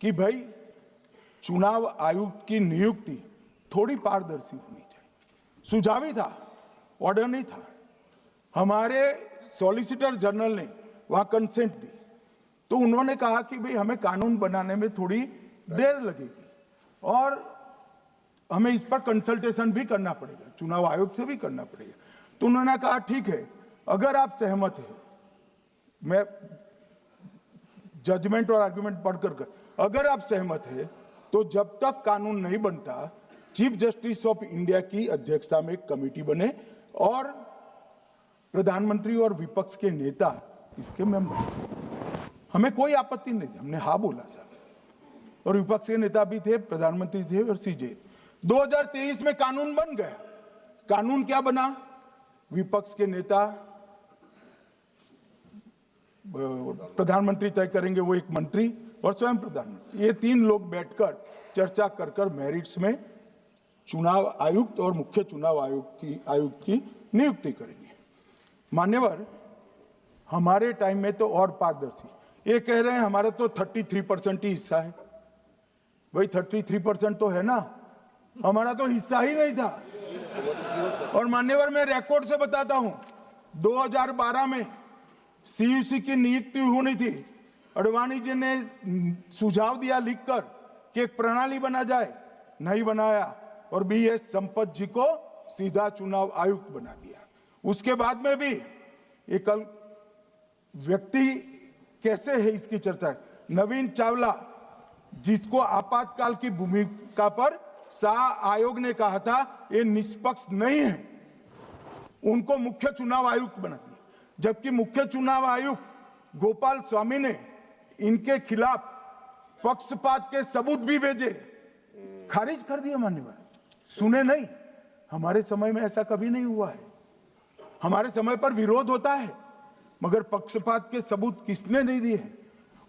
कि भाई चुनाव आयुक्त की नियुक्ति थोड़ी पारदर्शी होनी चाहिए। सुझावी था, ऑर्डर नहीं था। हमारे सॉलिसिटर जनरल ने वहां कंसेंट दी, तो उन्होंने कहा कि भाई हमें कानून बनाने में थोड़ी देर लगेगी और हमें इस पर कंसल्टेशन भी करना पड़ेगा, चुनाव आयोग से भी करना पड़ेगा। तो उन्होंने कहा ठीक है, अगर आप सहमत हैं, मैं जजमेंट और आर्गुमेंट पढ़कर अगर आप सहमत हैं तो जब तक कानून नहीं बनता, चीफ जस्टिस ऑफ इंडिया की अध्यक्षता में एक कमेटी बने और प्रधानमंत्री और विपक्ष के नेता इसके मेंबर। हमें कोई आपत्ति नहीं, हमने हाँ बोला सर, और विपक्ष के नेता भी थे, प्रधानमंत्री थे और सीजे। 2023 में कानून बन गया। कानून क्या बना? विपक्ष के नेता, प्रधानमंत्री तय करेंगे, वो एक मंत्री और स्वयं प्रधानमंत्री, ये 3 लोग बैठकर चर्चा कर मेरिट्स में चुनाव आयुक्त और मुख्य चुनाव आयुक्त की नियुक्ति करेंगे। मान्यवर, हमारे टाइम में तो और पारदर्शी, ये कह रहे हैं हमारा तो 33% ही हिस्सा है। भाई 33% तो है ना, हमारा तो हिस्सा ही नहीं था। और मान्यवर, मैं रिकॉर्ड से बताता हूं, 2012 में सीयूसी की नियुक्ति होनी थी। अडवाणी जी ने सुझाव दिया लिखकर कि एक प्रणाली बना जाए, नहीं बनाया और BS संपत जी को सीधा चुनाव आयुक्त बना दिया। उसके बाद में भी ये कल व्यक्ति कैसे है इसकी चर्चा है। नवीन चावला, जिसको आपातकाल की भूमिका पर शाह आयोग ने कहा था ये निष्पक्ष नहीं है, उनको मुख्य चुनाव आयुक्त बना दिया, जबकि मुख्य चुनाव आयुक्त गोपाल स्वामी ने इनके खिलाफ पक्षपात के सबूत भी भेजे, खारिज कर दिया। मान्यवर सुने नहीं, हमारे समय में ऐसा कभी नहीं हुआ है। हमारे समय पर विरोध होता है मगर पक्षपात के सबूत किसने नहीं दिए हैं।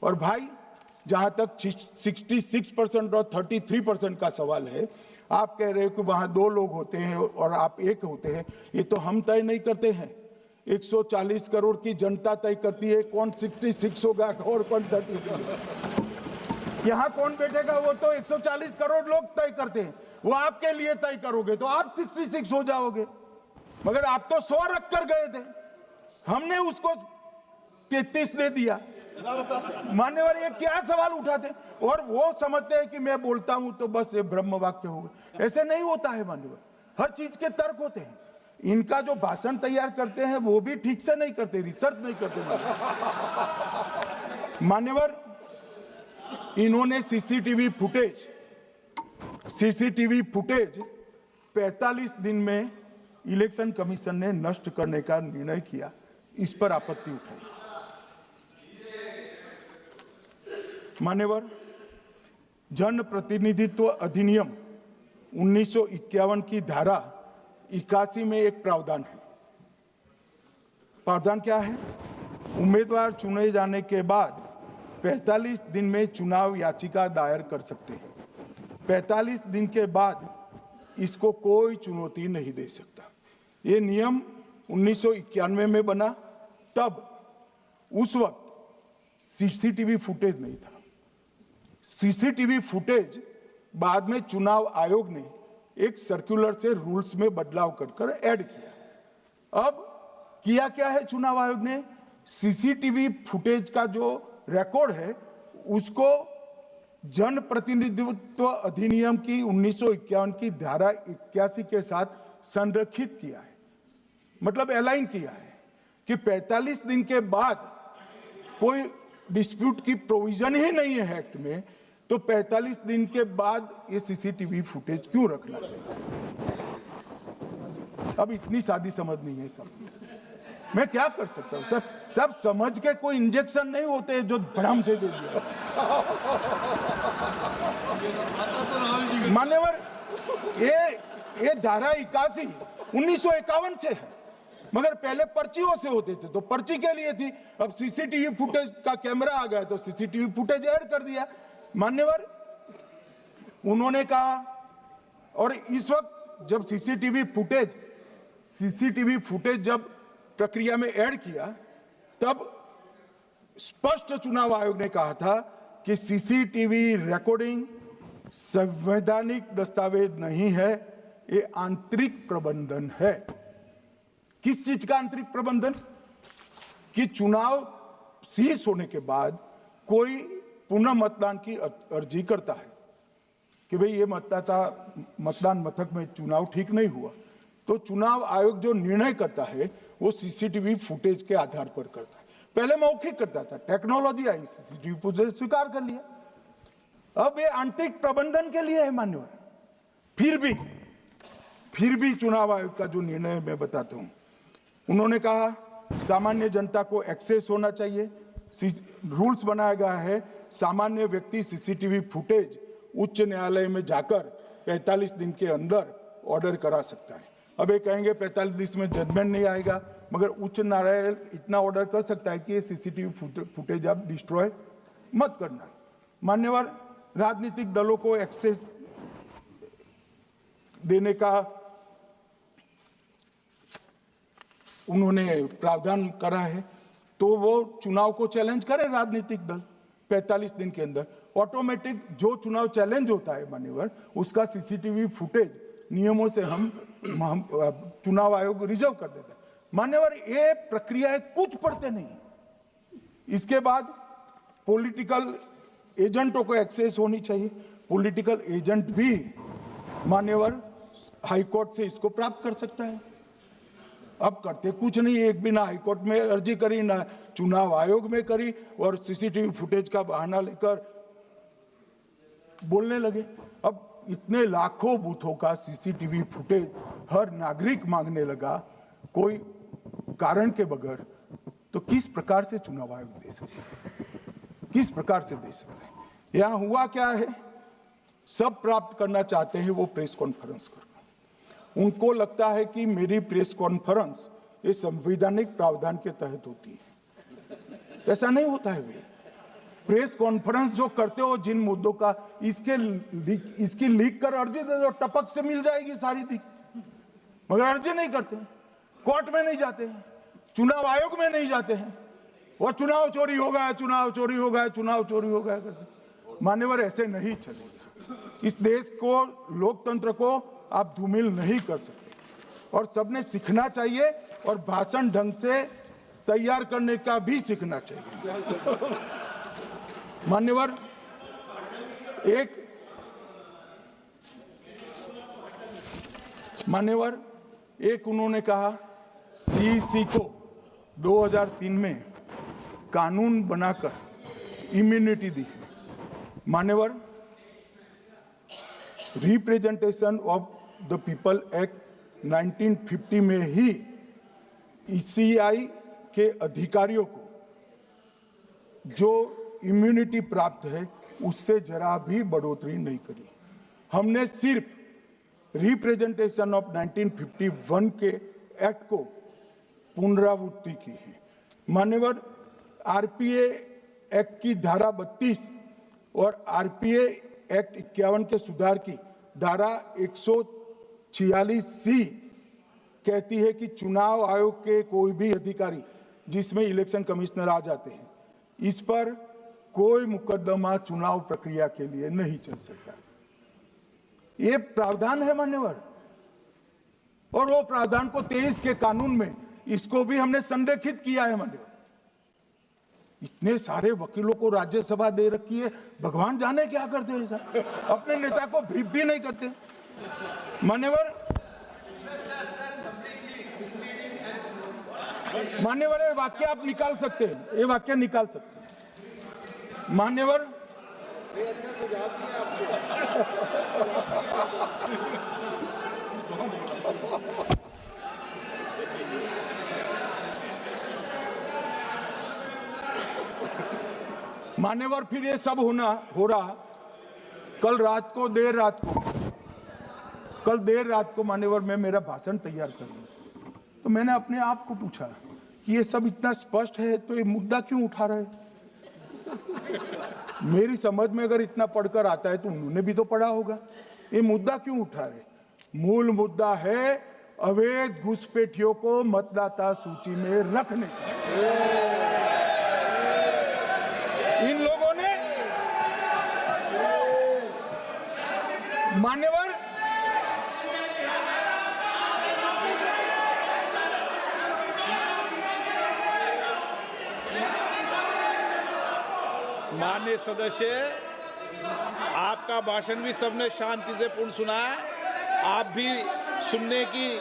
और भाई जहां तक 66% और 33% का सवाल है, आप कह रहे हो कि वहां 2 लोग होते हैं और आप 1 होते हैं, ये तो हम तय नहीं करते हैं। 140 करोड़ की जनता तय करती है कौन 66 होगा और कौन 33। यहाँ कौन बैठेगा वो तो 140 करोड़ लोग तय करते हैं, वो आपके लिए तय करोगे तो आप 66 हो जाओगे। मगर आप तो 100 रख कर गए थे, हमने उसको 33 दे दिया। मान्यवर ये क्या सवाल उठाते, और वो समझते हैं कि मैं बोलता हूं तो बस ये ब्रह्म वाक्य होगा। ऐसे नहीं होता है मान्यवर, हर चीज के तर्क होते हैं। इनका जो भाषण तैयार करते हैं वो भी ठीक से नहीं करते, रिसर्च नहीं करते। मान्यवर इन्होंने सीसीटीवी फुटेज 45 दिन में इलेक्शन कमीशन ने नष्ट करने का निर्णय किया, इस पर आपत्ति उठाई। मान्यवर जन प्रतिनिधित्व अधिनियम 1951 की धारा 81 में एक प्रावधान है। प्रावधान क्या है? उम्मीदवार चुने जाने के बाद 45 दिन में चुनाव याचिका दायर कर सकते हैं। 45 दिन के बाद इसको कोई चुनौती नहीं दे सकता। ये नियम 1991 में बना, तब उस वक्त सीसीटीवी फुटेज नहीं था। सीसीटीवी फुटेज बाद में चुनाव आयोग ने एक सर्कुलर से रूल्स में बदलाव कर ऐड किया। अब किया क्या है चुनाव आयोग ने? सीसीटीवी फुटेज का जो रिकॉर्ड है उसको जन प्रतिनिधित्व अधिनियम की 1951 की धारा 81 के साथ संरक्षित किया है, मतलब अलाइन किया है कि 45 दिन के बाद कोई डिस्प्यूट की प्रोविजन ही नहीं है एक्ट में, तो 45 दिन के बाद ये सीसीटीवी फुटेज क्यों रखना चाहिए? अब इतनी सादी समझ नहीं है सब, मैं क्या कर सकता हूं? सब समझ के कोई इंजेक्शन नहीं होते जो भड़ाम से दे दिया। मान्यवर ये धारा 81 1951 से है, मगर पहले पर्चियों से होते थे तो पर्ची के लिए थी। अब सीसीटीवी फुटेज का कैमरा आ गया तो सीसीटीवी फुटेज ऐड कर दिया। मान्यवर उन्होंने कहा, और इस वक्त जब सीसीटीवी फुटेज जब प्रक्रिया में ऐड किया तब स्पष्ट चुनाव आयोग ने कहा था कि सीसीटीवी रिकॉर्डिंग संवैधानिक दस्तावेज नहीं है, ये आंतरिक प्रबंधन है। किस चीज का आंतरिक प्रबंधन? कि चुनाव सीज होने के बाद कोई पुनः मतदान की अर्जी करता है कि भाई ये मतदान मथक में चुनाव ठीक नहीं हुआ, तो चुनाव आयोग जो निर्णय करता है वो सीसीटीवी फुटेज के आधार पर करता है। पहले मौखिक करता था, टेक्नोलॉजी आई, सीसीटीवी फुटेज स्वीकार कर लिया। अब ये आंतरिक प्रबंधन के लिए है मान्यवर। फिर भी चुनाव आयोग का जो निर्णय मैं बताता हूं, उन्होंने कहा सामान्य जनता को एक्सेस होना चाहिए। रूल्स बनाया गया है, सामान्य व्यक्ति सीसीटीवी फुटेज उच्च न्यायालय में जाकर 45 दिन के अंदर ऑर्डर करा सकता है। अब ये कहेंगे 45 दिन में जजमेंट नहीं आएगा, मगर उच्च न्यायालय इतना ऑर्डर कर सकता है कि सीसीटीवी फुटेज आप डिस्ट्रॉय मत करना। मान्यवर राजनीतिक दलों को एक्सेस देने का उन्होंने प्रावधान करा है, तो वो चुनाव को चैलेंज करे राजनीतिक दल 45 दिन के अंदर। ऑटोमेटिक जो चुनाव चैलेंज होता है मान्यवर, उसका सीसीटीवी फुटेज नियमों से हम चुनाव आयोग रिजर्व कर देता है। मान्यवर ये प्रक्रिया कुछ पढ़ते नहीं। इसके बाद पॉलिटिकल एजेंटों को एक्सेस होनी चाहिए। पॉलिटिकल एजेंट भी मान्यवर हाईकोर्ट से इसको प्राप्त कर सकता है। अब करते कुछ नहीं, एक भी ना हाईकोर्ट में अर्जी करी, ना चुनाव आयोग में करी, और सीसीटीवी फुटेज का बहाना लेकर बोलने लगे। अब इतने लाखों बूथों का सीसीटीवी फुटेज हर नागरिक मांगने लगा कोई कारण के बगैर, तो किस प्रकार से चुनाव आयोग दे सकते हैं, किस प्रकार से दे सकते हैं? यहां हुआ क्या है, सब प्राप्त करना चाहते हैं वो प्रेस कॉन्फ्रेंस करना। उनको लगता है कि मेरी प्रेस कॉन्फ्रेंस ये संवैधानिक प्रावधान के तहत होती है। ऐसा नहीं होता है। वे प्रेस कॉन्फ्रेंस जो करते हो जिन मुद्दों का, इसकी लीक कर अर्जी दे दो, टपक से मिल जाएगी सारी दिख, मगर अर्जी नहीं करते, कोर्ट में नहीं जाते हैं, चुनाव आयोग में नहीं जाते हैं, और चुनाव चोरी हो गया, चुनाव चोरी हो गया, चुनाव चोरी हो गया करते। मान्यवर, ऐसे नहीं चलेगा। इस देश को, लोकतंत्र को आप धूमिल नहीं कर सकते, और सबने सीखना चाहिए, और भाषण ढंग से तैयार करने का भी सीखना चाहिए। मान्यवर, एक उन्होंने कहा सीसी को 2003 में कानून बनाकर इम्यूनिटी दी। मान्यवर, representation of the people act 1950 में ही ईसीआई के अधिकारियों को जो इम्यूनिटी प्राप्त है उससे जरा भी बढ़ोतरी नहीं करी। हमने सिर्फ रिप्रेजेंटेशन ऑफ 1951 के एक्ट को पुनरावृत्ति की है। मान्यवर, आरपीए एक्ट की धारा 32 और आरपीए एक्ट 51 के सुधार की धारा 146C कहती है कि चुनाव आयोग के कोई भी अधिकारी जिसमें इलेक्शन कमिश्नर आ जाते हैं, इस पर कोई मुकदमा चुनाव प्रक्रिया के लिए नहीं चल सकता। ये प्रावधान है मान्यवर, और वो प्रावधान को 23 के कानून में इसको भी हमने संरेखित किया है मान्यवर। इतने सारे वकीलों को राज्यसभा दे रखी है, भगवान जाने क्या करते हैं सर, अपने नेता को ब्रीफ भी नहीं करते। मान्यवर, ये वाक्य आप निकाल सकते हैं, ये वाक्य निकाल सकते हैं। मान्यवर, मान्यवर, फिर ये सब हो रहा कल देर रात को मान्यवर मैं मेरा भाषण तैयार कर लूं, तो मैंने अपने आप को पूछा कि ये सब इतना स्पष्ट है तो ये मुद्दा क्यों उठा रहे? मेरी समझ में अगर इतना पढ़कर आता है तो उन्होंने भी तो पढ़ा होगा। ये मुद्दा क्यों उठा रहे? मूल मुद्दा है अवैध घुसपैठियों को मतदाता सूची में रखने। इन लोगों ने मान्यवर माननीय सदस्य, आपका भाषण भी सबने शांति से पूर्ण सुना है, आप भी सुनने की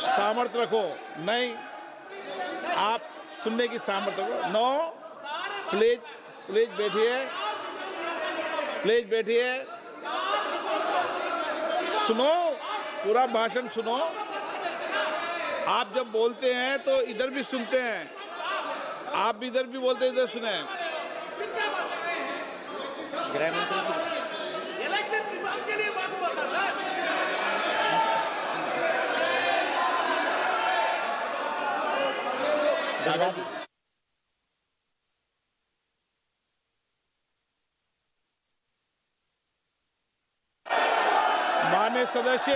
सामर्थ्य रखो। नहीं, आप सुनने की सामर्थ्य रखो। नो, प्लीज बैठिए, सुनो, पूरा भाषण सुनो। आप जब बोलते हैं तो इधर भी सुनते हैं, आप भी इधर भी बोलते हैं, इधर सुने। गृह मंत्री इलेक्शन रिफॉर्म के लिए बात बोलता सर। माननीय सदस्य,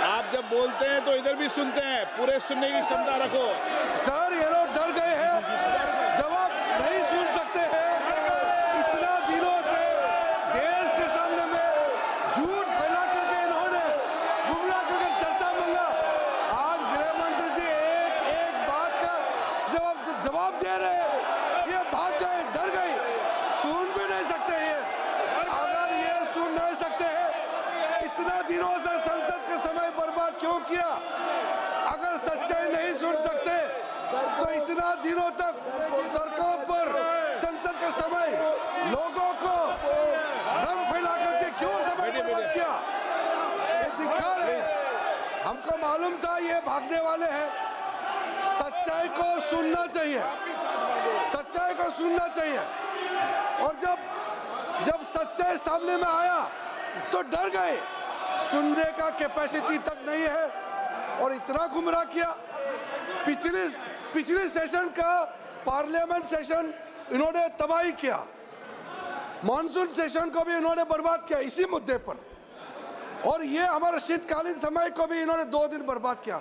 आप जब बोलते हैं तो इधर भी सुनते हैं, पूरे सुनने की क्षमता रखो। सर, ये लोग डर गए हैं, जवाब नहीं सुन सकते हैं। इतना दिनों से देश के सामने में झूठ फैला करके इन्होंने गुमराह करके चर्चा मंगा। आज गृह मंत्री जी एक बात का जवाब दे रहे हैं, ये भाग गए, डर गए, सुन भी नहीं सकते ये। अगर ये सुन नहीं सकते हैं, इतना दिनों से संसद के समय बर्बाद क्यों किया? अगर तो इतना दिनों तक सड़कों पर संसद के समय लोगों को रंग फैला करके क्यों समय बर्बाद किया? ये दिखा रहे, हमको मालूम था ये भागने वाले हैं। सच्चाई को सुनना चाहिए, सच्चाई को सुनना चाहिए। और जब सच्चाई सामने में आया तो डर गए, सुनने का कैपेसिटी तक नहीं है और इतना गुमराह किया। पिछले सेशन का पार्लियामेंट सेशन इन्होंने तबाही किया, मॉनसून सेशन को भी इन्होंने बर्बाद किया इसी मुद्दे पर, और ये हमारे शीतकालीन समय को भी इन्होंने 2 दिन बर्बाद किया।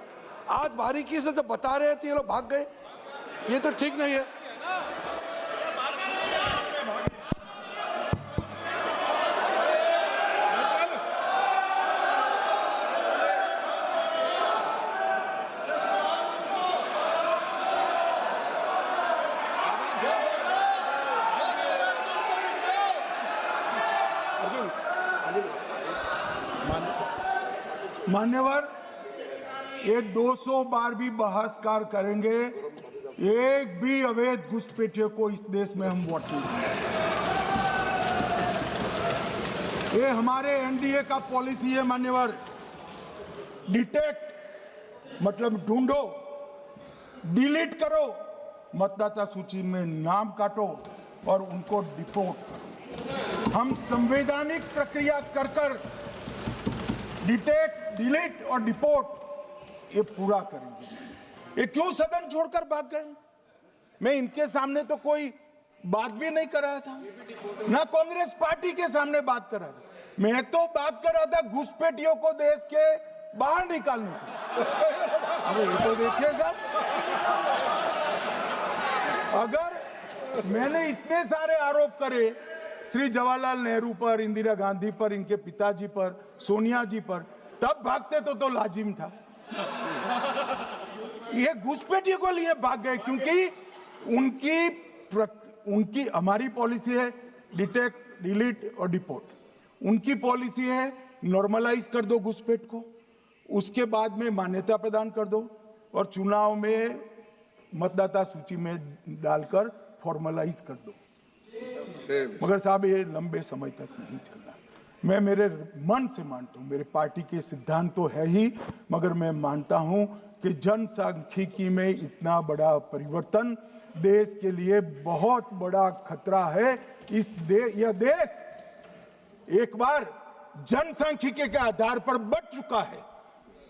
आज बारीकी से जब बता रहे थे ये लोग भाग गए, ये तो ठीक नहीं है। मान्यवर, ये 200 बार भी बहसकार करेंगे, एक भी अवैध घुसपैठियों को इस देश में हम वोट नहीं देंगे। ये हमारे एनडीए का पॉलिसी है मान्यवर। डिटेक्ट मतलब ढूंढो, डिलीट करो, मतदाता सूची में नाम काटो और उनको डिपोर्ट करो। हम संवैधानिक प्रक्रिया कर डिटेक्ट, डिलीट और डिपोर्ट ये पूरा करेंगे। ये क्यों सदन छोड़कर भाग गए? मैं इनके सामने तो कोई बात भी नहीं कर रहा था, ना कांग्रेस पार्टी के सामने बात कर रहा था। मैं तो बात कर रहा था घुसपैठियों को देश के बाहर निकालने की। अब ये तो देखिए साहब, अगर मैंने इतने सारे आरोप करे श्री जवाहरलाल नेहरू पर, इंदिरा गांधी पर, इनके पिताजी पर, सोनिया जी पर, तब भागते तो लाजिम था। ये घुसपैठियों को लिए भाग गए क्योंकि उनकी हमारी पॉलिसी है डिटेक्ट, डिलीट और डिपोर्ट। उनकी पॉलिसी है नॉर्मलाइज कर दो घुसपैठ को, उसके बाद में मान्यता प्रदान कर दो और चुनाव में मतदाता सूची में डालकर फॉर्मलाइज कर दो। मगर साहब ये लंबे समय तक नहीं चलना। मैं मेरे मन से मानता हूं, मेरे पार्टी के सिद्धांत तो है ही, मगर मैं मानता हूं कि जनसांख्यिकी में इतना बड़ा परिवर्तन देश के लिए बहुत बड़ा खतरा है। यह देश एक बार जनसांख्यिकी के आधार पर बढ़ चुका है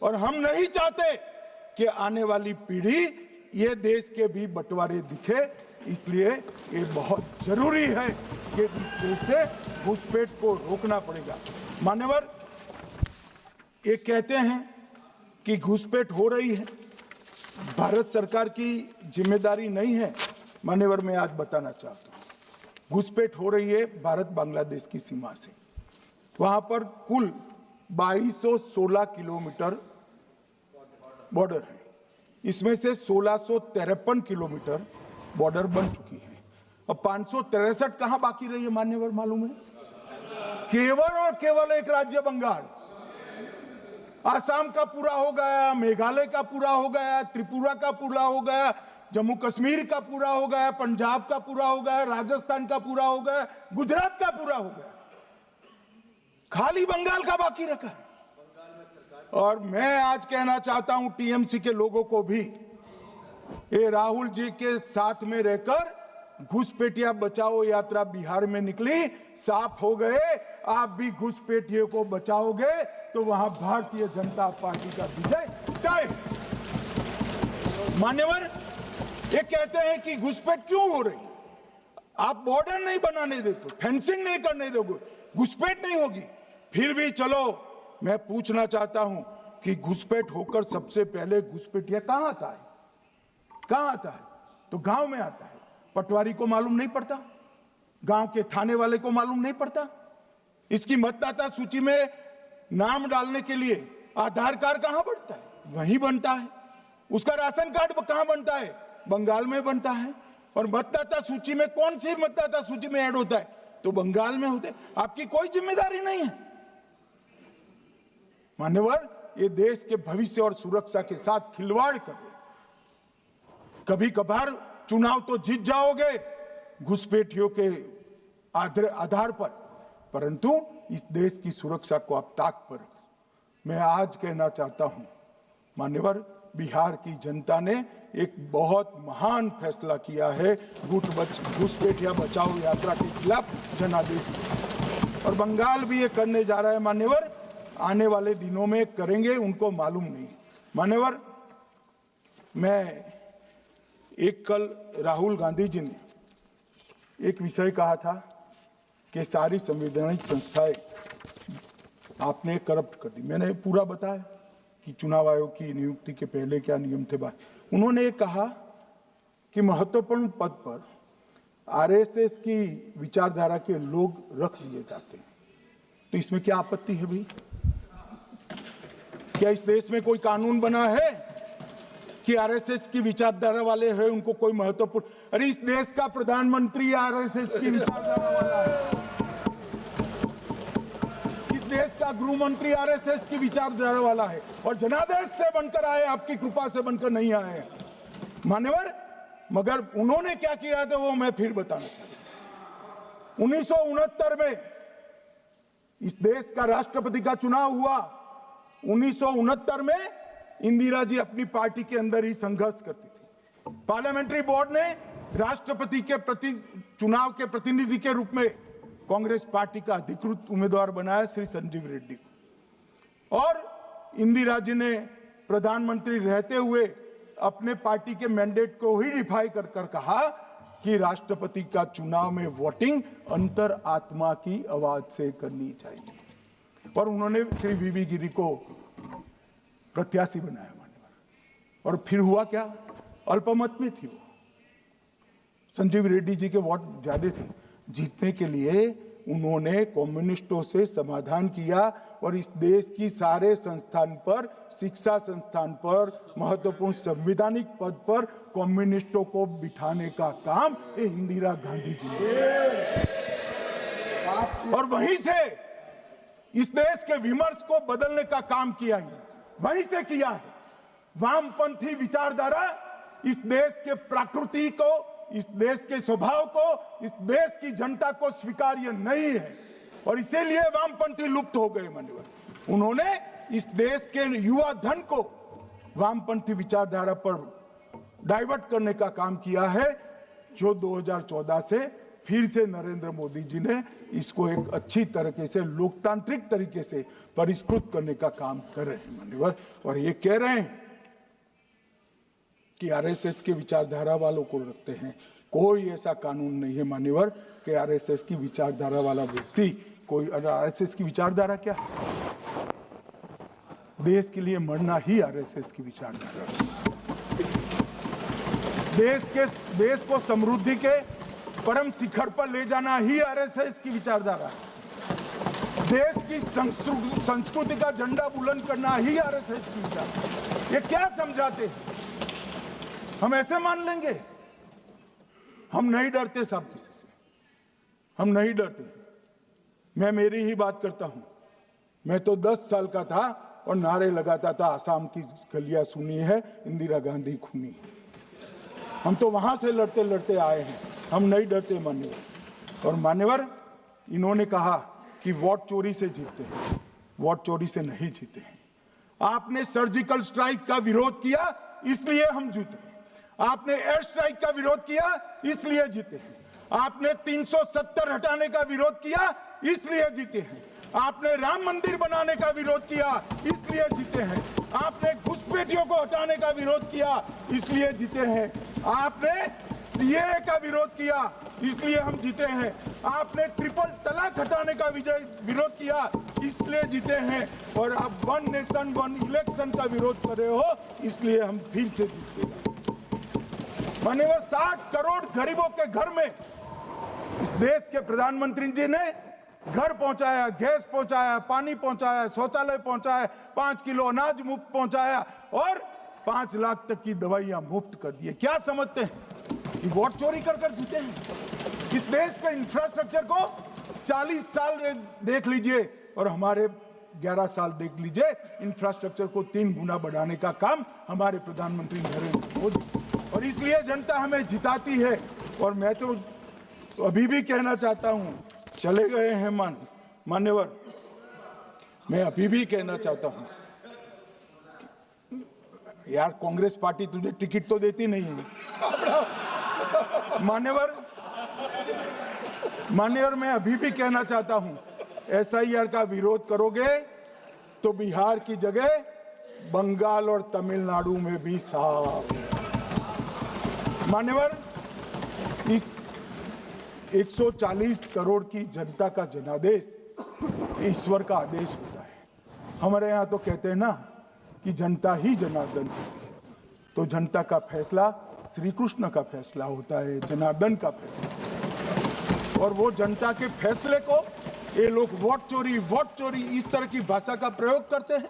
और हम नहीं चाहते कि आने वाली पीढ़ी ये देश के भी बंटवारे दिखे। इसलिए ये बहुत जरूरी है कि इस देश से घुसपैठ को रोकना पड़ेगा। मान्यवर, ये कहते हैं कि घुसपैठ हो रही है, भारत सरकार की जिम्मेदारी नहीं है। मान्यवर, मैं आज बताना चाहता हूं, घुसपैठ हो रही है भारत बांग्लादेश की सीमा से। वहां पर कुल 2216 किलोमीटर बॉर्डर है, इसमें से 1653 किलोमीटर बॉर्डर बन चुकी है और 563 कहां बाकी रही है मान्यवर मालूम है? केवल और केवल एक राज्य बंगाल। आसाम का पूरा हो गया, मेघालय का पूरा हो गया, त्रिपुरा का पूरा हो गया, जम्मू कश्मीर का पूरा हो गया, पंजाब का पूरा हो गया, राजस्थान का पूरा हो गया, गुजरात का पूरा हो गया, खाली बंगाल का बाकी रखा है। और मैं आज कहना चाहता हूं टीएमसी के लोगों को भी, ये राहुल जी के साथ में रहकर घुसपैठिया बचाओ यात्रा बिहार में निकली, साफ हो गए। आप भी घुसपैठियों को बचाओगे तो वहां भारतीय जनता पार्टी का विजय तय। मान्यवर, ये कहते हैं कि घुसपैठ क्यों हो रही? आप बॉर्डर नहीं बनाने देते, फेंसिंग नहीं करने दोगे, घुसपैठ नहीं होगी। फिर भी चलो, मैं पूछना चाहता हूं कि घुसपैठ होकर सबसे पहले घुसपैठिया कहां आता है? कहां आता है? तो गांव में आता है। पटवारी को मालूम नहीं पड़ता, गांव के थाने वाले को मालूम नहीं पड़ता। इसकी मतदाता सूची में नाम डालने के लिए आधार कार्ड कहां बनता है? वहीं बनता है। उसका राशन कार्ड कहां बनता है? बंगाल में बनता है। और मतदाता सूची में कौन सी मतदाता सूची में ऐड होता है? तो बंगाल में होते। आपकी कोई जिम्मेदारी नहीं है। मान्यवर, ये देश के भविष्य और सुरक्षा के साथ खिलवाड़ कर रहे। कभी कभार चुनाव तो जीत जाओगे घुसपैठियों के आधार पर, परंतु इस देश की सुरक्षा को आप ताक पर रखो। मैं आज कहना चाहता हूं मान्यवर, बिहार की जनता ने एक बहुत महान फैसला किया है घुसपैठिया बचाओ यात्रा के खिलाफ जनादेश, और बंगाल भी ये करने जा रहा है मान्यवर। आने वाले दिनों में करेंगे, उनको मालूम नहीं मान्यवर। मैं एक कल राहुल गांधी जी ने एक विषय कहा था कि सारी संवैधानिक संस्थाएं आपने करप्ट कर दी। मैंने पूरा बताया कि चुनाव आयोग की नियुक्ति के पहले क्या नियम थे। उन्होंने ये कहा कि महत्वपूर्ण पद पर आरएसएस की विचारधारा के लोग रख दिए जाते हैं, तो इसमें क्या आपत्ति है भाई? क्या इस देश में कोई कानून बना है कि आरएसएस की विचारधारा वाले हैं उनको कोई महत्वपूर्ण? अरे इस देश का प्रधानमंत्री आरएसएस की विचारधारा वाला है, इस देश का गृह मंत्री आरएसएस की विचारधारा वाला है, और जनादेश से बनकर आए, आपकी कृपा से बनकर नहीं आए मान्यवर। मगर उन्होंने क्या किया था वो मैं फिर बताना चाहता हूं। 1969 में इस देश का राष्ट्रपति का चुनाव हुआ। 1969 में इंदिरा जी अपनी पार्टी के अंदर ही संघर्ष करती थी। पार्लियामेंट्री बोर्ड ने राष्ट्रपति के चुनाव के प्रतिनिधि के रूप में कांग्रेस पार्टी का अधिकृत उम्मीदवार बनाया श्री संजीव रेड्डी को, और इंदिरा जी ने प्रधानमंत्री रहते हुए अपने पार्टी के मैंडेट को ही डिफाई कर कहा कि राष्ट्रपति का चुनाव में वोटिंग अंतर आत्मा की आवाज से करनी चाहिए, और उन्होंने श्री वीवी गिरी को प्रत्याशी बनाया मान्यवर। और फिर हुआ क्या? अल्पमत में थी वो, संजीव रेड्डी जी के वोट ज्यादा थे। जीतने के लिए उन्होंने कम्युनिस्टों से समाधान किया, और इस देश की सारे संस्थान पर, शिक्षा संस्थान पर, महत्वपूर्ण संवैधानिक पद पर कम्युनिस्टों को बिठाने का काम इंदिरा गांधी जी ने, और वहीं से इस देश के विमर्श को बदलने का काम किया है, वहीं से किया है। वामपंथी विचारधारा इस देश के प्रकृति को, इस देश के स्वभाव को, इस देश की जनता को स्वीकार्य नहीं है, और इसीलिए वामपंथी लुप्त हो गए मान्यवर। उन्होंने इस देश के युवा धन को वामपंथी विचारधारा पर डाइवर्ट करने का काम किया है, जो 2014 से फिर से नरेंद्र मोदी जी ने इसको एक अच्छी तरीके से, लोकतांत्रिक तरीके से परिष्कृत करने का काम कर रहे हैं मान्यवर। और ये कह रहे हैं कि आरएसएस के विचारधारा वालों को रखते हैं। कोई ऐसा कानून नहीं है मान्यवर कि आरएसएस की विचारधारा वाला व्यक्ति कोई, आरएसएस की विचारधारा क्या है? देश के लिए मरना ही आरएसएस की विचारधारा। देश को समृद्धि के परम शिखर पर ले जाना ही आरएसएस की विचारधारा है। देश की संस्कृति का झंडा बुलंद करना ही आरएसएस की विचारधारा। ये क्या समझाते हैं? हम ऐसे मान लेंगे? हम नहीं डरते साहब किसी से, हम नहीं डरते। मैं मेरी ही बात करता हूं। मैं तो 10 साल का था और नारे लगाता था, आसाम की गलियां सुनी है, इंदिरा गांधी खूनी है। हम तो वहां से लड़ते लड़ते आए हैं, हम नहीं डरते मान्यवर। और मान्यवर, इन्होंने कहा कि वोट चोरी से जीतते हैं, वोट चोरी से नहीं जीते हैं। आपने सर्जिकल स्ट्राइक का विरोध किया, इसलिए हम जीते। आपने एयर स्ट्राइक का विरोध किया, इसलिए जीते हैं। आपने 370 हटाने का विरोध किया, इसलिए जीते हैं। आपने राम मंदिर बनाने का विरोध किया, इसलिए जीते हैं। आपने घुसपैठियों को हटाने का विरोध किया, इसलिए जीते हैं। आपने सीएए का विरोध किया, इसलिए हम जीते हैं। आपने ट्रिपल तलाक हटाने का विरोध किया, इसलिए जीते हैं। और आप 1 नेशन 1 इलेक्शन का विरोध कर रहे हो, इसलिए हम फिर से जीते हैं। मान्यवर, 60 करोड़ गरीबों के घर में इस देश के प्रधानमंत्री जी ने घर पहुंचाया, गैस पहुंचाया, पानी पहुंचाया, शौचालय पहुंचाया, 5 किलो अनाज मुफ्त पहुंचाया, और 5 लाख तक की दवाइयां मुफ्त कर दी। क्या समझते हैं कि वोट चोरी कर जीते हैं? इस देश के इंफ्रास्ट्रक्चर को 40 साल देख लीजिए, और हमारे 11 साल देख लीजिए। इंफ्रास्ट्रक्चर को 3 गुना बढ़ाने का काम हमारे प्रधानमंत्री नरेंद्र मोदी और इसलिए जनता हमें जिताती है। और मैं तो अभी भी कहना चाहता हूं, चले गए हैं मान्यवर, मैं अभी भी कहना चाहता हूं, यार कांग्रेस पार्टी तुझे टिकट तो देती नहीं है। मान्यवर, मैं अभी भी कहना चाहता हूं, एसआईआर का विरोध करोगे तो बिहार की जगह बंगाल और तमिलनाडु में भी साफ। मान्यवर, इस 140 करोड़ की जनता का जनादेश ईश्वर का आदेश होता है। हमारे यहाँ तो कहते हैं ना कि जनता ही जनार्दन होती है, तो जनता का फैसला श्री कृष्ण का फैसला होता है, जनार्दन का फैसला। और वो जनता के फैसले को ये लोग वोट चोरी इस तरह की भाषा का प्रयोग करते हैं।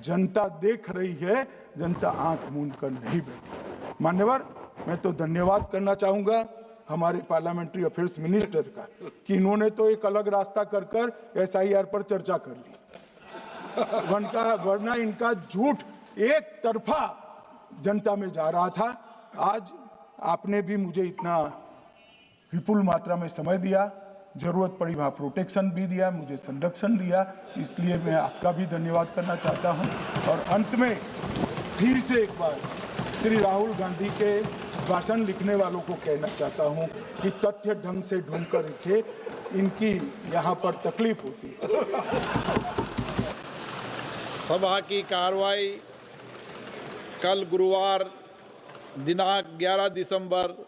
जनता देख रही है, जनता आंख मूंद कर नहीं बैठी। मान्यवर, मैं तो धन्यवाद करना चाहूंगा हमारे पार्लियामेंट्री अफेयर्स मिनिस्टर का कि इन्होंने तो एक अलग रास्ता कर एसआईआर पर चर्चा कर ली, वरना इनका झूठ एक तरफा जनता में जा रहा था। आज आपने भी मुझे इतना विपुल मात्रा में समय दिया, जरूरत पड़ी वहाँ प्रोटेक्शन भी दिया, मुझे संरक्षण दिया, इसलिए मैं आपका भी धन्यवाद करना चाहता हूँ। और अंत में फिर से एक बार श्री राहुल गांधी के भाषण लिखने वालों को कहना चाहता हूँ कि तथ्य ढंग से ढूंढ कर लिखे, इनकी यहाँ पर तकलीफ होती है। सभा की कार्रवाई कल गुरुवार दिनांक 11 दिसंबर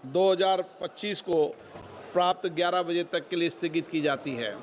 2025 को प्राप्त 11 बजे तक के लिए स्थगित की जाती है।